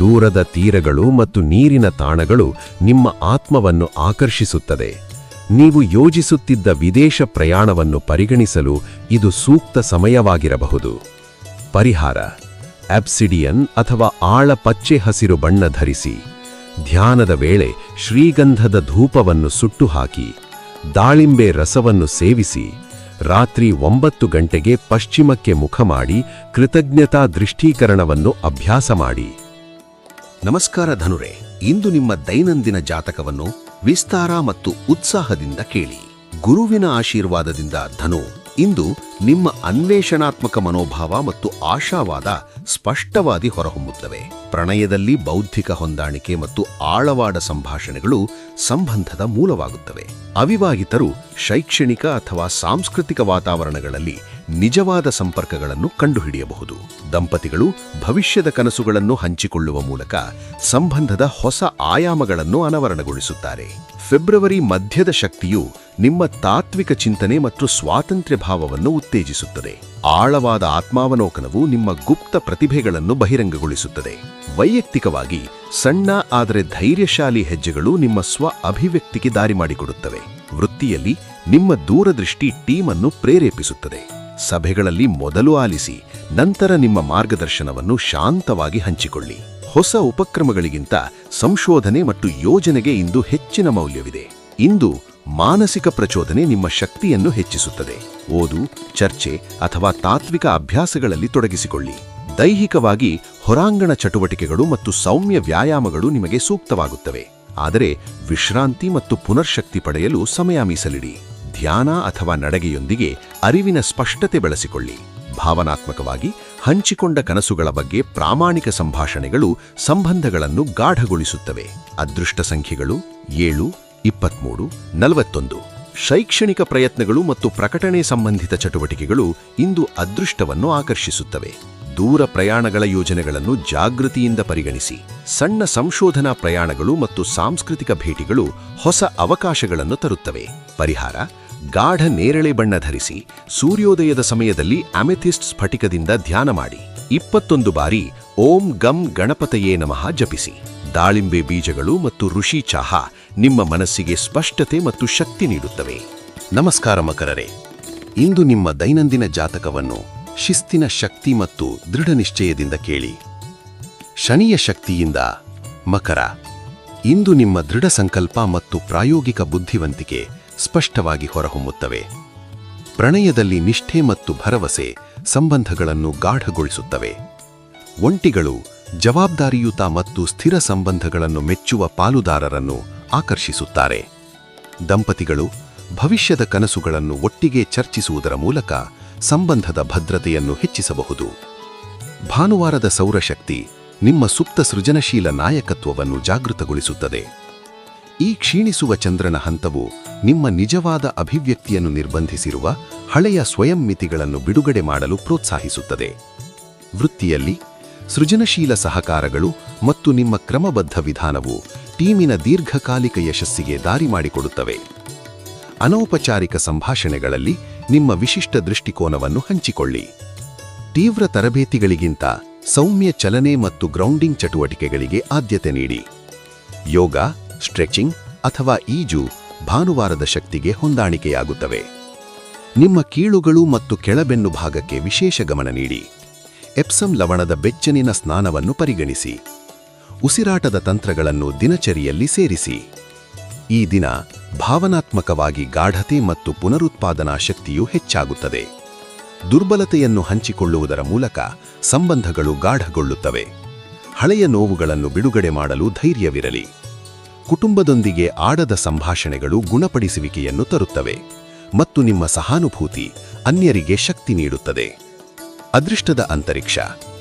ದೂರದ ತೀರಗಳು ಮತ್ತು ನೀರಿನ ತಾಣಗಳು ನಿಮ್ಮ ಆತ್ಮವನ್ನು ಆಕರ್ಷಿಸುತ್ತದೆ. ನೀವು ಯೋಜಿಸುತ್ತಿದ್ದ ವಿದೇಶ ಪ್ರಯಾಣವನ್ನು ಪರಿಗಣಿಸಲು ಇದು ಸೂಕ್ತ ಸಮಯವಾಗಿರಬಹುದು. ಪರಿಹಾರ: ಅಬ್ಸಿಡಿಯನ್ ಅಥವಾ ಆಳ ಪಚ್ಚೆ ಹಸಿರು ಬಣ್ಣ ಧರಿಸಿ. ಧ್ಯಾನದ ವೇಳೆ ಶ್ರೀಗಂಧದ ಧೂಪವನ್ನು ಸುಟ್ಟು ಹಾಕಿ. ದಾಳಿಂಬೆ ರಸವನ್ನು ಸೇವಿಸಿ. ರಾತ್ರಿ 9 ಗಂಟೆಗೆ ಪಶ್ಚಿಮಕ್ಕೆ ಮುಖ ಮಾಡಿ ಕೃತಜ್ಞತಾ ದೃಷ್ಟೀಕರಣವನ್ನು ಅಭ್ಯಾಸ ಮಾಡಿ. ನಮಸ್ಕಾರ ಧನುರೇ, ಇಂದು ನಿಮ್ಮ ದೈನಂದಿನ ಜಾತಕವನ್ನು ವಿಸ್ತಾರ ಮತ್ತು ಉತ್ಸಾಹದಿಂದ ಕೇಳಿ. ಗುರುವಿನ ಆಶೀರ್ವಾದದಿಂದ ಧನು, ಇಂದು ನಿಮ್ಮ ಅನ್ವೇಷಣಾತ್ಮಕ ಮನೋಭಾವ ಮತ್ತು ಆಶಾವಾದ ಸ್ಪಷ್ಟವಾಗಿ ಹೊರಹೊಮ್ಮುತ್ತವೆ. ಪ್ರಣಯದಲ್ಲಿ ಬೌದ್ಧಿಕ ಹೊಂದಾಣಿಕೆ ಮತ್ತು ಆಳವಾದ ಸಂಭಾಷಣೆಗಳು ಸಂಬಂಧದ ಮೂಲವಾಗುತ್ತವೆ. ಅವಿವಾಹಿತರು ಶೈಕ್ಷಣಿಕ ಅಥವಾ ಸಾಂಸ್ಕೃತಿಕ ವಾತಾವರಣಗಳಲ್ಲಿ ನಿಜವಾದ ಸಂಪರ್ಕಗಳನ್ನು ಕಂಡುಹಿಡಿಯಬಹುದು. ದಂಪತಿಗಳು ಭವಿಷ್ಯದ ಕನಸುಗಳನ್ನು ಹಂಚಿಕೊಳ್ಳುವ ಮೂಲಕ ಸಂಬಂಧದ ಹೊಸ ಆಯಾಮಗಳನ್ನು ಅನಾವರಣಗೊಳಿಸುತ್ತಾರೆ. ಫೆಬ್ರವರಿ ಮಧ್ಯದ ಶಕ್ತಿಯು ನಿಮ್ಮ ತಾತ್ವಿಕ ಚಿಂತನೆ ಮತ್ತು ಸ್ವಾತಂತ್ರ್ಯ ಭಾವವನ್ನು ಉತ್ತೇಜಿಸುತ್ತದೆ. ಆಳವಾದ ಆತ್ಮಾವಲೋಕನವು ನಿಮ್ಮ ಗುಪ್ತ ಪ್ರತಿಭೆಗಳನ್ನು ಬಹಿರಂಗಗೊಳಿಸುತ್ತದೆ. ವೈಯಕ್ತಿಕವಾಗಿ ಸಣ್ಣ ಆದರೆ ಧೈರ್ಯಶಾಲಿ ಹೆಜ್ಜೆಗಳು ನಿಮ್ಮ ಸ್ವ ಅಭಿವ್ಯಕ್ತಿಗೆ ದಾರಿ ಮಾಡಿಕೊಡುತ್ತವೆ. ವೃತ್ತಿಯಲ್ಲಿ ನಿಮ್ಮ ದೂರದೃಷ್ಟಿ ಟೀಮ್ ಅನ್ನು ಪ್ರೇರೇಪಿಸುತ್ತದೆ. ಸಭೆಗಳಲ್ಲಿ ಮೊದಲು ಆಲಿಸಿ, ನಂತರ ನಿಮ್ಮ ಮಾರ್ಗದರ್ಶನವನ್ನು ಶಾಂತವಾಗಿ ಹಂಚಿಕೊಳ್ಳಿ. ಹೊಸ ಉಪಕ್ರಮಗಳಿಗಿಂತ ಸಂಶೋಧನೆ ಮತ್ತು ಯೋಜನೆಗೆ ಇಂದು ಹೆಚ್ಚಿನ ಮೌಲ್ಯವಿದೆ. ಇಂದು ಮಾನಸಿಕ ಪ್ರಚೋದನೆ ನಿಮ್ಮ ಶಕ್ತಿಯನ್ನು ಹೆಚ್ಚಿಸುತ್ತದೆ. ಓದು, ಚರ್ಚೆ ಅಥವಾ ತಾತ್ವಿಕ ಅಭ್ಯಾಸಗಳಲ್ಲಿ ತೊಡಗಿಸಿಕೊಳ್ಳಿ. ದೈಹಿಕವಾಗಿ ಹೊರಾಂಗಣ ಚಟುವಟಿಕೆಗಳು ಮತ್ತು ಸೌಮ್ಯ ವ್ಯಾಯಾಮಗಳು ನಿಮಗೆ ಸೂಕ್ತವಾಗುತ್ತವೆ. ಆದರೆ ವಿಶ್ರಾಂತಿ ಮತ್ತು ಪುನರ್ಶಕ್ತಿ ಪಡೆಯಲು ಸಮಯ ಮೀಸಲಿಡಿ. ಧ್ಯಾನ ಅಥವಾ ನಡಿಗೆಯೊಂದಿಗೆ ಅರಿವಿನ ಸ್ಪಷ್ಟತೆ ಬೆಳೆಸಿಕೊಳ್ಳಿ. ಭಾವನಾತ್ಮಕವಾಗಿ ಹಂಚಿಕೊಂಡ ಕನಸುಗಳ ಬಗ್ಗೆ ಪ್ರಾಮಾಣಿಕ ಸಂಭಾಷಣೆಗಳು ಸಂಬಂಧಗಳನ್ನು ಗಾಢಗೊಳಿಸುತ್ತವೆ. ಅದೃಷ್ಟ ಸಂಖ್ಯೆಗಳು 7, 23, 41. ಶೈಕ್ಷಣಿಕ ಪ್ರಯತ್ನಗಳು ಮತ್ತು ಪ್ರಕಟಣೆ ಸಂಬಂಧಿತ ಚಟುವಟಿಕೆಗಳು ಇಂದು ಅದೃಷ್ಟವನ್ನು ಆಕರ್ಷಿಸುತ್ತವೆ. ದೂರ ಪ್ರಯಾಣಗಳ ಯೋಜನೆಗಳನ್ನು ಜಾಗೃತಿಯಿಂದ ಪರಿಗಣಿಸಿ. ಸಣ್ಣ ಸಂಶೋಧನಾ ಪ್ರಯಾಣಗಳು ಮತ್ತು ಸಾಂಸ್ಕೃತಿಕ ಭೇಟಿಗಳು ಹೊಸ ಅವಕಾಶಗಳನ್ನು ತರುತ್ತವೆ. ಪರಿಹಾರ: ಗಾಢ ನೇರಳೆ ಬಣ್ಣ ಧರಿಸಿ ಸೂರ್ಯೋದಯದ ಸಮಯದಲ್ಲಿ ಅಮೆಥಿಸ್ಟ್ ಸ್ಫಟಿಕದಿಂದ ಧ್ಯಾನ ಮಾಡಿ 21 ಬಾರಿ ಓಂ ಗಂ ಗಣಪತಯೇ ನಮಃ ಜಪಿಸಿ. ದಾಳಿಂಬೆ ಬೀಜಗಳು ಮತ್ತು ಋಷಿ ಚಹಾ ನಿಮ್ಮ ಮನಸ್ಸಿಗೆ ಸ್ಪಷ್ಟತೆ ಮತ್ತು ಶಕ್ತಿ ನೀಡುತ್ತವೆ. ನಮಸ್ಕಾರ ಮಕರರೇ, ಇಂದು ನಿಮ್ಮ ದೈನಂದಿನ ಜಾತಕವನ್ನು ಶಿಸ್ತಿನ ಶಕ್ತಿ ಮತ್ತು ದೃಢನಿಶ್ಚಯದಿಂದ ಕೇಳಿ. ಶನಿಯ ಶಕ್ತಿಯಿಂದ ಮಕರ, ಇಂದು ನಿಮ್ಮ ದೃಢ ಸಂಕಲ್ಪ ಮತ್ತು ಪ್ರಾಯೋಗಿಕ ಬುದ್ಧಿವಂತಿಕೆ ಸ್ಪಷ್ಟವಾಗಿ ಹೊರಹೊಮ್ಮುತ್ತವೆ. ಪ್ರಣಯದಲ್ಲಿ ನಿಷ್ಠೆ ಮತ್ತು ಭರವಸೆ ಸಂಬಂಧಗಳನ್ನು ಗಾಢಗೊಳಿಸುತ್ತವೆ. ಒಂಟಿಗಳು ಜವಾಬ್ದಾರಿಯುತ ಮತ್ತು ಸ್ಥಿರ ಸಂಬಂಧಗಳನ್ನು ಮೆಚ್ಚುವ ಪಾಲುದಾರರನ್ನು ಆಕರ್ಷಿಸುತ್ತಾರೆ. ದಂಪತಿಗಳು ಭವಿಷ್ಯದ ಕನಸುಗಳನ್ನು ಒಟ್ಟಿಗೆ ಚರ್ಚಿಸುವುದರ ಮೂಲಕ ಸಂಬಂಧದ ಭದ್ರತೆಯನ್ನು ಹೆಚ್ಚಿಸಬಹುದು. ಭಾನುವಾರದ ಸೌರಶಕ್ತಿ ನಿಮ್ಮ ಸುಪ್ತ ಸೃಜನಶೀಲ ನಾಯಕತ್ವವನ್ನು ಜಾಗೃತಗೊಳಿಸುತ್ತದೆ. ಈ ಕ್ಷೀಣಿಸುವ ಚಂದ್ರನ ಹಂತವು ನಿಮ್ಮ ನಿಜವಾದ ಅಭಿವ್ಯಕ್ತಿಯನ್ನು ನಿರ್ಬಂಧಿಸಿರುವ ಹಳೆಯ ಸ್ವಯಂ ಮಿತಿಗಳನ್ನು ಬಿಡುಗಡೆ ಮಾಡಲು ಪ್ರೋತ್ಸಾಹಿಸುತ್ತದೆ. ವೃತ್ತಿಯಲ್ಲಿ ಸೃಜನಶೀಲ ಸಹಕಾರಗಳು ಮತ್ತು ನಿಮ್ಮ ಕ್ರಮಬದ್ಧ ವಿಧಾನವು ಟೀಮಿನ ದೀರ್ಘಕಾಲಿಕ ಯಶಸ್ಸಿಗೆ ದಾರಿ ಮಾಡಿಕೊಡುತ್ತವೆ. ಅನೌಪಚಾರಿಕ ಸಂಭಾಷಣೆಗಳಲ್ಲಿ ನಿಮ್ಮ ವಿಶಿಷ್ಟ ದೃಷ್ಟಿಕೋನವನ್ನು ಹಂಚಿಕೊಳ್ಳಿ. ತೀವ್ರ ತರಬೇತಿಗಳಿಗಿಂತ ಸೌಮ್ಯ ಚಲನೆ ಮತ್ತು ಗ್ರೌಂಡಿಂಗ್ ಚಟುವಟಿಕೆಗಳಿಗೆ ಆದ್ಯತೆ ನೀಡಿ. ಯೋಗ, ಸ್ಟ್ರೆಚಿಂಗ್ ಅಥವಾ ಈಜು ಭಾನುವಾರದ ಶಕ್ತಿಗೆ ಹೊಂದಾಣಿಕೆಯಾಗುತ್ತವೆ. ನಿಮ್ಮ ಕೀಳುಗಳು ಮತ್ತು ಕೆಳಬೆನ್ನು ಭಾಗಕ್ಕೆ ವಿಶೇಷ ಗಮನ ನೀಡಿ. ಎಪ್ಸಮ್ ಲವಣದ ಬೆಚ್ಚನಿನ ಸ್ನಾನವನ್ನು ಪರಿಗಣಿಸಿ. ಉಸಿರಾಟದ ತಂತ್ರಗಳನ್ನು ದಿನಚರಿಯಲ್ಲಿ ಸೇರಿಸಿ. ಈ ದಿನ ಭಾವನಾತ್ಮಕವಾಗಿ ಗಾಢತೆ ಮತ್ತು ಪುನರುತ್ಪಾದನಾ ಶಕ್ತಿಯು ಹೆಚ್ಚಾಗುತ್ತದೆ. ದುರ್ಬಲತೆಯನ್ನು ಹಂಚಿಕೊಳ್ಳುವುದರ ಮೂಲಕ ಸಂಬಂಧಗಳು ಗಾಢಗೊಳ್ಳುತ್ತವೆ. ಹಳೆಯ ನೋವುಗಳನ್ನು ಬಿಡುಗಡೆ ಮಾಡಲು ಧೈರ್ಯವಿರಲಿ. ಕುಟುಂಬದೊಂದಿಗೆ ಆಡದ ಸಂಭಾಷಣೆಗಳು ಗುಣಪಡಿಸುವಿಕೆಯನ್ನು ತರುತ್ತವೆ ಮತ್ತು ನಿಮ್ಮ ಸಹಾನುಭೂತಿ ಅನ್ಯರಿಗೆ ಶಕ್ತಿ ನೀಡುತ್ತದೆ. ಅದೃಷ್ಟದ ಅಂತರಿಕ್ಷ.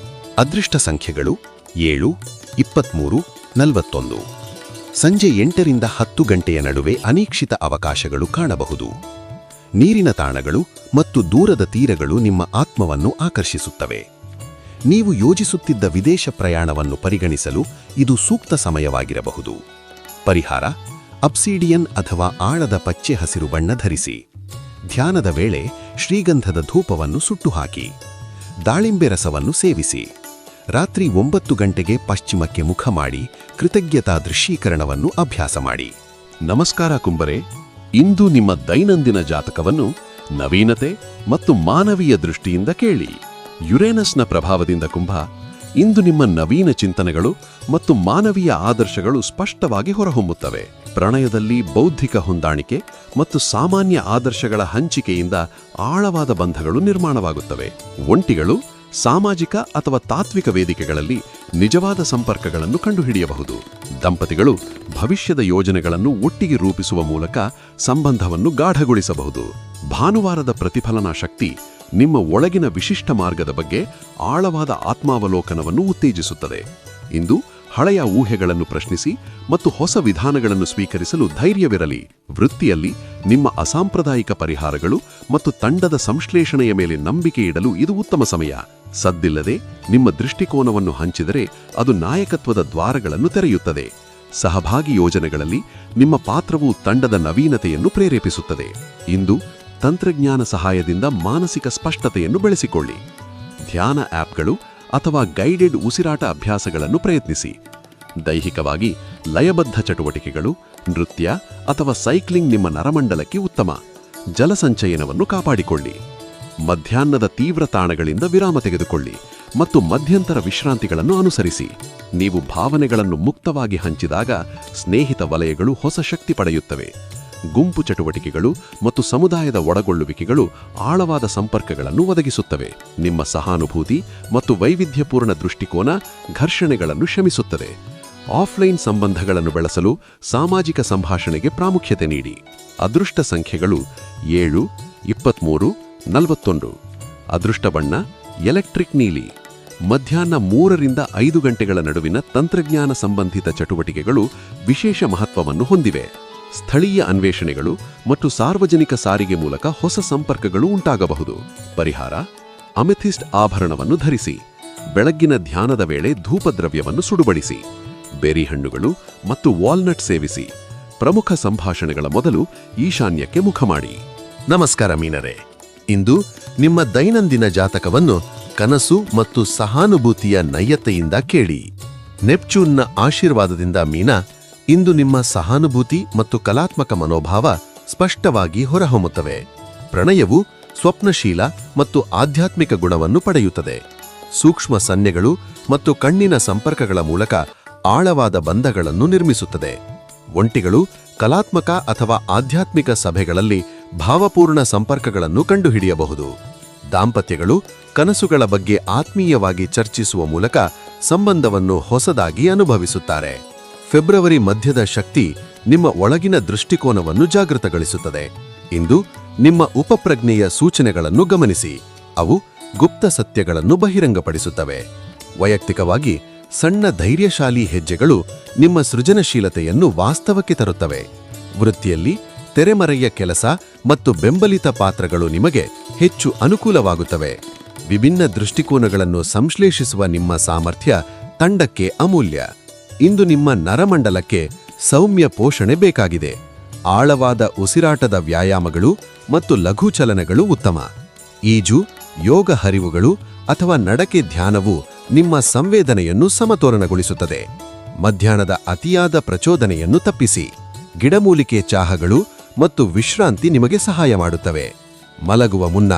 ಅದೃಷ್ಟ ಸಂಖ್ಯೆಗಳು 7, 23, 41. ಸಂಜೆ 8ರಿಂದ 10 ಗಂಟೆಯ ನಡುವೆ ಅನಿರೀಕ್ಷಿತ ಅವಕಾಶಗಳು ಕಾಣಬಹುದು. ನೀರಿನ ತಾಣಗಳು ಮತ್ತು ದೂರದ ತೀರಗಳು ನಿಮ್ಮ ಆತ್ಮವನ್ನು ಆಕರ್ಷಿಸುತ್ತವೆ. ನೀವು ಯೋಜಿಸುತ್ತಿದ್ದ ವಿದೇಶ ಪ್ರಯಾಣವನ್ನು ಪರಿಗಣಿಸಲು ಇದು ಸೂಕ್ತ ಸಮಯವಾಗಿರಬಹುದು. ಪರಿಹಾರ: ಅಬ್ಸಿಡಿಯನ್ ಅಥವಾ ಆಳದ ಪಚ್ಚೆ ಹಸಿರು ಬಣ್ಣ ಧರಿಸಿ. ಧ್ಯಾನದ ವೇಳೆ ಶ್ರೀಗಂಧದ ಧೂಪವನ್ನು ಸುಟ್ಟುಹಾಕಿ. ದಾಳಿಂಬೆ ರಸವನ್ನು ಸೇವಿಸಿ. ರಾತ್ರಿ 9 ಗಂಟೆಗೆ ಪಶ್ಚಿಮಕ್ಕೆ ಮುಖ ಮಾಡಿ ಕೃತಜ್ಞತಾ ದೃಶ್ಯೀಕರಣವನ್ನು ಅಭ್ಯಾಸ ಮಾಡಿ. ನಮಸ್ಕಾರ ಕುಂಬರೆ, ಇಂದು ನಿಮ್ಮ ದೈನಂದಿನ ಜಾತಕವನ್ನು ನವೀನತೆ ಮತ್ತು ಮಾನವೀಯ ದೃಷ್ಟಿಯಿಂದ ಕೇಳಿ. ಯುರೇನಸ್ನ ಪ್ರಭಾವದಿಂದ ಕುಂಭ, ಇಂದು ನಿಮ್ಮ ನವೀನ ಚಿಂತನೆಗಳು ಮತ್ತು ಮಾನವೀಯ ಆದರ್ಶಗಳು ಸ್ಪಷ್ಟವಾಗಿ ಹೊರಹೊಮ್ಮುತ್ತವೆ. ಪ್ರಣಯದಲ್ಲಿ ಬೌದ್ಧಿಕ ಹೊಂದಾಣಿಕೆ ಮತ್ತು ಸಾಮಾನ್ಯ ಆದರ್ಶಗಳ ಹಂಚಿಕೆಯಿಂದ ಆಳವಾದ ಬಂಧಗಳು ನಿರ್ಮಾಣವಾಗುತ್ತವೆ. ಒಂಟಿಗಳು ಸಾಮಾಜಿಕ ಅಥವಾ ತಾತ್ವಿಕ ವೇದಿಕೆಗಳಲ್ಲಿ ನಿಜವಾದ ಸಂಪರ್ಕಗಳನ್ನು ಕಂಡುಹಿಡಿಯಬಹುದು. ದಂಪತಿಗಳು ಭವಿಷ್ಯದ ಯೋಜನೆಗಳನ್ನು ಒಟ್ಟಿಗೆ ರೂಪಿಸುವ ಮೂಲಕ ಸಂಬಂಧವನ್ನು ಗಾಢಗೊಳಿಸಬಹುದು. ಭಾನುವಾರದ ಪ್ರತಿಫಲನಾ ಶಕ್ತಿ ನಿಮ್ಮ ಒಳಗಿನ ವಿಶಿಷ್ಟ ಮಾರ್ಗದ ಬಗ್ಗೆ ಆಳವಾದ ಆತ್ಮಾವಲೋಕನವನ್ನು ಉತ್ತೇಜಿಸುತ್ತದೆ. ಇಂದು ಹಳೆಯ ಊಹೆಗಳನ್ನು ಪ್ರಶ್ನಿಸಿ ಮತ್ತು ಹೊಸ ವಿಧಾನಗಳನ್ನು ಸ್ವೀಕರಿಸಲು ಧೈರ್ಯವಿರಲಿ. ವೃತ್ತಿಯಲ್ಲಿ ನಿಮ್ಮ ಅಸಾಂಪ್ರದಾಯಿಕ ಪರಿಹಾರಗಳು ಮತ್ತು ತಂಡದ ಸಂಶ್ಲೇಷಣೆಯ ಮೇಲೆ ನಂಬಿಕೆ ಇಡಲು ಇದು ಉತ್ತಮ ಸಮಯ. ಸದ್ದಿಲ್ಲದೆ ನಿಮ್ಮ ದೃಷ್ಟಿಕೋನವನ್ನು ಹಂಚಿದರೆ ಅದು ನಾಯಕತ್ವದ ದ್ವಾರಗಳನ್ನು ತೆರೆಯುತ್ತದೆ. ಸಹಭಾಗಿ ಯೋಜನೆಗಳಲ್ಲಿ ನಿಮ್ಮ ಪಾತ್ರವು ತಂಡದ ನವೀನತೆಯನ್ನು ಪ್ರೇರೇಪಿಸುತ್ತದೆ. ಇಂದು ತಂತ್ರಜ್ಞಾನ ಸಹಾಯದಿಂದ ಮಾನಸಿಕ ಸ್ಪಷ್ಟತೆಯನ್ನು ಬೆಳೆಸಿಕೊಳ್ಳಿ. ಧ್ಯಾನ ಆಪ್ಗಳು ಅಥವಾ ಗೈಡೆಡ್ ಉಸಿರಾಟ ಅಭ್ಯಾಸಗಳನ್ನು ಪ್ರಯತ್ನಿಸಿ. ದೈಹಿಕವಾಗಿ ಲಯಬದ್ಧ ಚಟುವಟಿಕೆಗಳು, ನೃತ್ಯ ಅಥವಾ ಸೈಕ್ಲಿಂಗ್ ನಿಮ್ಮ ನರಮಂಡಲಕ್ಕೆ ಉತ್ತಮ. ಜಲಸಂಚಯನವನ್ನು ಕಾಪಾಡಿಕೊಳ್ಳಿ. ಮಧ್ಯಾಹ್ನದ ತೀವ್ರ ತಾಣಗಳಿಂದ ವಿರಾಮ ತೆಗೆದುಕೊಳ್ಳಿ ಮತ್ತು ಮಧ್ಯಂತರ ವಿಶ್ರಾಂತಿಗಳನ್ನು ಅನುಸರಿಸಿ. ನೀವು ಭಾವನೆಗಳನ್ನು ಮುಕ್ತವಾಗಿ ಹಂಚಿದಾಗ ಸ್ನೇಹಿತ ವಲಯಗಳು ಹೊಸ ಶಕ್ತಿ ಪಡೆಯುತ್ತವೆ. ಗುಂಪು ಚಟುವಟಿಕೆಗಳು ಮತ್ತು ಸಮುದಾಯದ ಒಳಗೊಳ್ಳುವಿಕೆಗಳು ಆಳವಾದ ಸಂಪರ್ಕಗಳನ್ನು ಒದಗಿಸುತ್ತವೆ. ನಿಮ್ಮ ಸಹಾನುಭೂತಿ ಮತ್ತು ವೈವಿಧ್ಯಪೂರ್ಣ ದೃಷ್ಟಿಕೋನ ಘರ್ಷಣೆಗಳನ್ನು ಶಮಿಸುತ್ತದೆ. ಆಫ್ಲೈನ್ ಸಂಬಂಧಗಳನ್ನು ಬೆಳೆಸಲು ಸಾಮಾಜಿಕ ಸಂಭಾಷಣೆಗೆ ಪ್ರಾಮುಖ್ಯತೆ ನೀಡಿ. ಅದೃಷ್ಟ ಸಂಖ್ಯೆಗಳು 7, 23, 41. ಅದೃಷ್ಟ ಬಣ್ಣ ಎಲೆಕ್ಟ್ರಿಕ್ ನೀಲಿ. ಮಧ್ಯಾಹ್ನ 3ರಿಂದ 5 ಗಂಟೆಗಳ ನಡುವಿನ ತಂತ್ರಜ್ಞಾನ ಸಂಬಂಧಿತ ಚಟುವಟಿಕೆಗಳು ವಿಶೇಷ ಮಹತ್ವವನ್ನು ಹೊಂದಿವೆ. ಸ್ಥಳೀಯ ಅನ್ವೇಷಣೆಗಳು ಮತ್ತು ಸಾರ್ವಜನಿಕ ಸಾರಿಗೆ ಮೂಲಕ ಹೊಸ ಸಂಪರ್ಕಗಳು ಉಂಟಾಗಬಹುದು. ಪರಿಹಾರ: ಅಮೆಥಿಸ್ಟ್ ಆಭರಣವನ್ನು ಧರಿಸಿ. ಬೆಳಗ್ಗಿನ ಧ್ಯಾನದ ವೇಳೆ ಧೂಪದ್ರವ್ಯವನ್ನು ಸುಡುಬಡಿಸಿ. ಬೆರಿ ಹಣ್ಣುಗಳು ಮತ್ತು ವಾಲ್ನಟ್ ಸೇವಿಸಿ. ಪ್ರಮುಖ ಸಂಭಾಷಣೆಗಳ ಮೊದಲು ಈಶಾನ್ಯಕ್ಕೆ ಮುಖ ಮಾಡಿ. ನಮಸ್ಕಾರ ಮೀನರೇ. ಇಂದು ನಿಮ್ಮ ದೈನಂದಿನ ಜಾತಕವನ್ನು ಕನಸು ಮತ್ತು ಸಹಾನುಭೂತಿಯ ನೈಯತೆಯಿಂದ ಕೇಳಿ. ನೆಪ್ಚೂನ್ನ ಆಶೀರ್ವಾದದಿಂದ ಮೀನ, ಇಂದು ನಿಮ್ಮ ಸಹಾನುಭೂತಿ ಮತ್ತು ಕಲಾತ್ಮಕ ಮನೋಭಾವ ಸ್ಪಷ್ಟವಾಗಿ ಹೊರಹೊಮ್ಮುತ್ತವೆ. ಪ್ರಣಯವು ಸ್ವಪ್ನಶೀಲ ಮತ್ತು ಆಧ್ಯಾತ್ಮಿಕ ಗುಣವನ್ನು ಪಡೆಯುತ್ತದೆ. ಸೂಕ್ಷ್ಮ ಸನ್ನೆಗಳು ಮತ್ತು ಕಣ್ಣಿನ ಸಂಪರ್ಕಗಳ ಮೂಲಕ ಆಳವಾದ ಬಂಧಗಳನ್ನು ನಿರ್ಮಿಸುತ್ತದೆ. ಒಂಟಿಗಳು ಕಲಾತ್ಮಕ ಅಥವಾ ಆಧ್ಯಾತ್ಮಿಕ ಸಭೆಗಳಲ್ಲಿ ಭಾವಪೂರ್ಣ ಸಂಪರ್ಕಗಳನ್ನು ಕಂಡುಹಿಡಿಯಬಹುದು. ದಾಂಪತ್ಯಗಳು ಕನಸುಗಳ ಬಗ್ಗೆ ಆತ್ಮೀಯವಾಗಿ ಚರ್ಚಿಸುವ ಮೂಲಕ ಸಂಬಂಧವನ್ನು ಹೊಸದಾಗಿ ಅನುಭವಿಸುತ್ತಾರೆ. ಫೆಬ್ರವರಿ ಮಧ್ಯದ ಶಕ್ತಿ ನಿಮ್ಮ ಒಳಗಿನ ದೃಷ್ಟಿಕೋನವನ್ನು ಜಾಗೃತಗೊಳಿಸುತ್ತದೆ. ಇಂದು ನಿಮ್ಮ ಉಪಪ್ರಜ್ಞೆಯ ಸೂಚನೆಗಳನ್ನು ಗಮನಿಸಿ. ಅವು ಗುಪ್ತ ಸತ್ಯಗಳನ್ನು ಬಹಿರಂಗಪಡಿಸುತ್ತವೆ. ವೈಯಕ್ತಿಕವಾಗಿ ಸಣ್ಣ ಧೈರ್ಯಶಾಲಿ ಹೆಜ್ಜೆಗಳು ನಿಮ್ಮ ಸೃಜನಶೀಲತೆಯನ್ನು ವಾಸ್ತವಕ್ಕೆ ತರುತ್ತವೆ. ವೃತ್ತಿಯಲ್ಲಿ ತೆರೆಮರೆಯ ಕೆಲಸ ಮತ್ತು ಬೆಂಬಲಿತ ಪಾತ್ರಗಳು ನಿಮಗೆ ಹೆಚ್ಚು ಅನುಕೂಲವಾಗುತ್ತವೆ. ವಿಭಿನ್ನ ದೃಷ್ಟಿಕೋನಗಳನ್ನು ಸಂಶ್ಲೇಷಿಸುವ ನಿಮ್ಮ ಸಾಮರ್ಥ್ಯ ತಂಡಕ್ಕೆ ಅಮೂಲ್ಯ. ಇಂದು ನಿಮ್ಮ ನರಮಂಡಲಕ್ಕೆ ಸೌಮ್ಯ ಪೋಷಣೆ ಬೇಕಾಗಿದೆ. ಆಳವಾದ ಉಸಿರಾಟದ ವ್ಯಾಯಾಮಗಳು ಮತ್ತು ಲಘು ಚಲನಗಳು ಉತ್ತಮ. ಈಜು, ಯೋಗ ಹರಿವುಗಳು ಅಥವಾ ನಡಕೆ ಧ್ಯಾನವು ನಿಮ್ಮ ಸಂವೇದನೆಯನ್ನು ಸಮತೋಲನಗೊಳಿಸುತ್ತದೆ. ಮಧ್ಯಾಹ್ನದ ಅತಿಯಾದ ಪ್ರಚೋದನೆಯನ್ನು ತಪ್ಪಿಸಿ. ಗಿಡಮೂಲಿಕೆ ಚಾಹಗಳು ಮತ್ತು ವಿಶ್ರಾಂತಿ ನಿಮಗೆ ಸಹಾಯ ಮಾಡುತ್ತವೆ. ಮಲಗುವ ಮುನ್ನ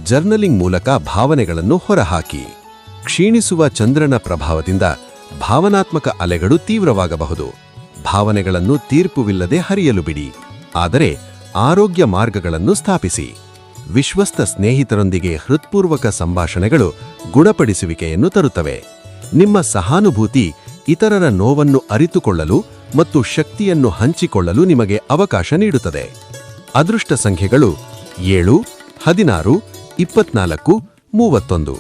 ಜರ್ನಲಿಂಗ್ ಮೂಲಕ ಭಾವನೆಗಳನ್ನು ಹೊರಹಾಕಿ. ಕ್ಷೀಣಿಸುವ ಚಂದ್ರನ ಪ್ರಭಾವದಿಂದ ಭಾವನಾತ್ಮಕ ಅಲೆಗಳು ತೀವ್ರವಾಗಬಹುದು. ಭಾವನೆಗಳನ್ನು ತೀರ್ಪುವಿಲ್ಲದೆ ಹರಿಯಲು ಬಿಡಿ, ಆದರೆ ಆರೋಗ್ಯ ಮಾರ್ಗಗಳನ್ನು ಸ್ಥಾಪಿಸಿ. ವಿಶ್ವಸ್ತ ಸ್ನೇಹಿತರೊಂದಿಗೆ ಹೃತ್ಪೂರ್ವಕ ಸಂಭಾಷಣೆಗಳು ಗುಣಪಡಿಸುವಿಕೆಯನ್ನು ತರುತ್ತವೆ. ನಿಮ್ಮ ಸಹಾನುಭೂತಿ ಇತರರ ನೋವನ್ನು ಅರಿತುಕೊಳ್ಳಲು ಮತ್ತು ಶಕ್ತಿಯನ್ನು ಹಂಚಿಕೊಳ್ಳಲು ನಿಮಗೆ ಅವಕಾಶ ನೀಡುತ್ತದೆ. ಅದೃಷ್ಟ ಸಂಖ್ಯೆಗಳು 7, 16, 24, 31.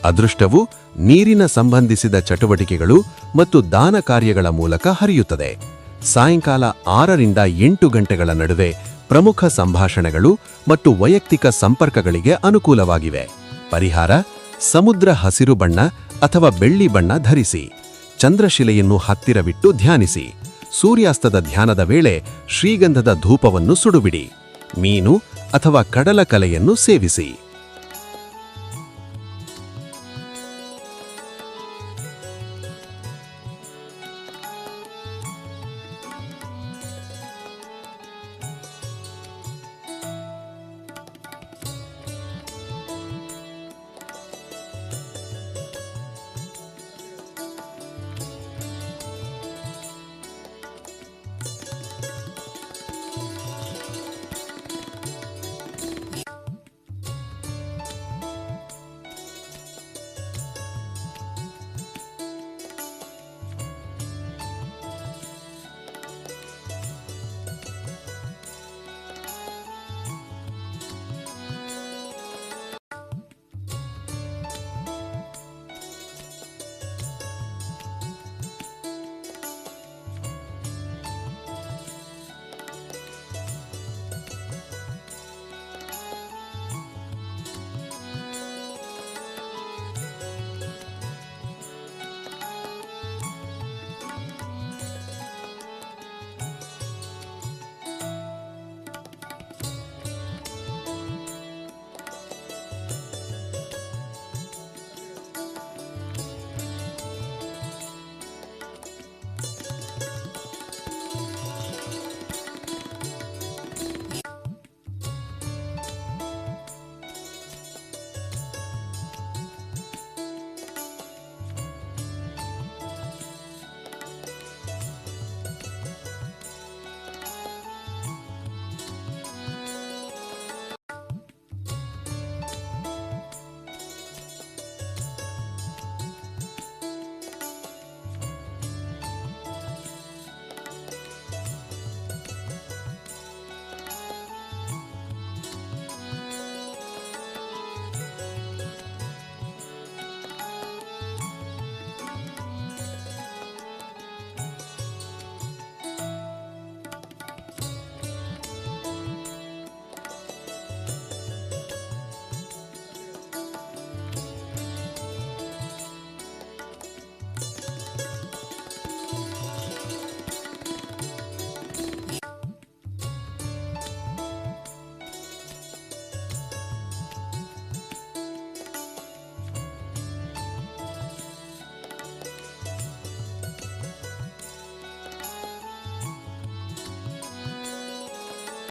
ಅದೃಷ್ಟವು ನೀರಿನ ಸಂಬಂಧಿಸಿದ ಚಟುವಟಿಕೆಗಳು ಮತ್ತು ದಾನ ಕಾರ್ಯಗಳ ಮೂಲಕ ಹರಿಯುತ್ತದೆ. ಸಾಯಂಕಾಲ 6ರಿಂದ 8 ಗಂಟೆಗಳ ನಡುವೆ ಪ್ರಮುಖ ಸಂಭಾಷಣೆಗಳು ಮತ್ತು ವೈಯಕ್ತಿಕ ಸಂಪರ್ಕಗಳಿಗೆ ಅನುಕೂಲವಾಗಿವೆ. ಪರಿಹಾರ: ಸಮುದ್ರ ಹಸಿರು ಬಣ್ಣ ಅಥವಾ ಬೆಳ್ಳಿ ಬಣ್ಣ ಧರಿಸಿ. ಚಂದ್ರಶಿಲೆಯನ್ನು ಹತ್ತಿರವಿಟ್ಟು ಧ್ಯಾನಿಸಿ. ಸೂರ್ಯಾಸ್ತದ ಧ್ಯಾನದ ವೇಳೆ ಶ್ರೀಗಂಧದ ಧೂಪವನ್ನು ಸುಡುಬಿಡಿ. ಮೀನು ಅಥವಾ ಕಡಲಕಲೆಯನ್ನು ಸೇವಿಸಿ.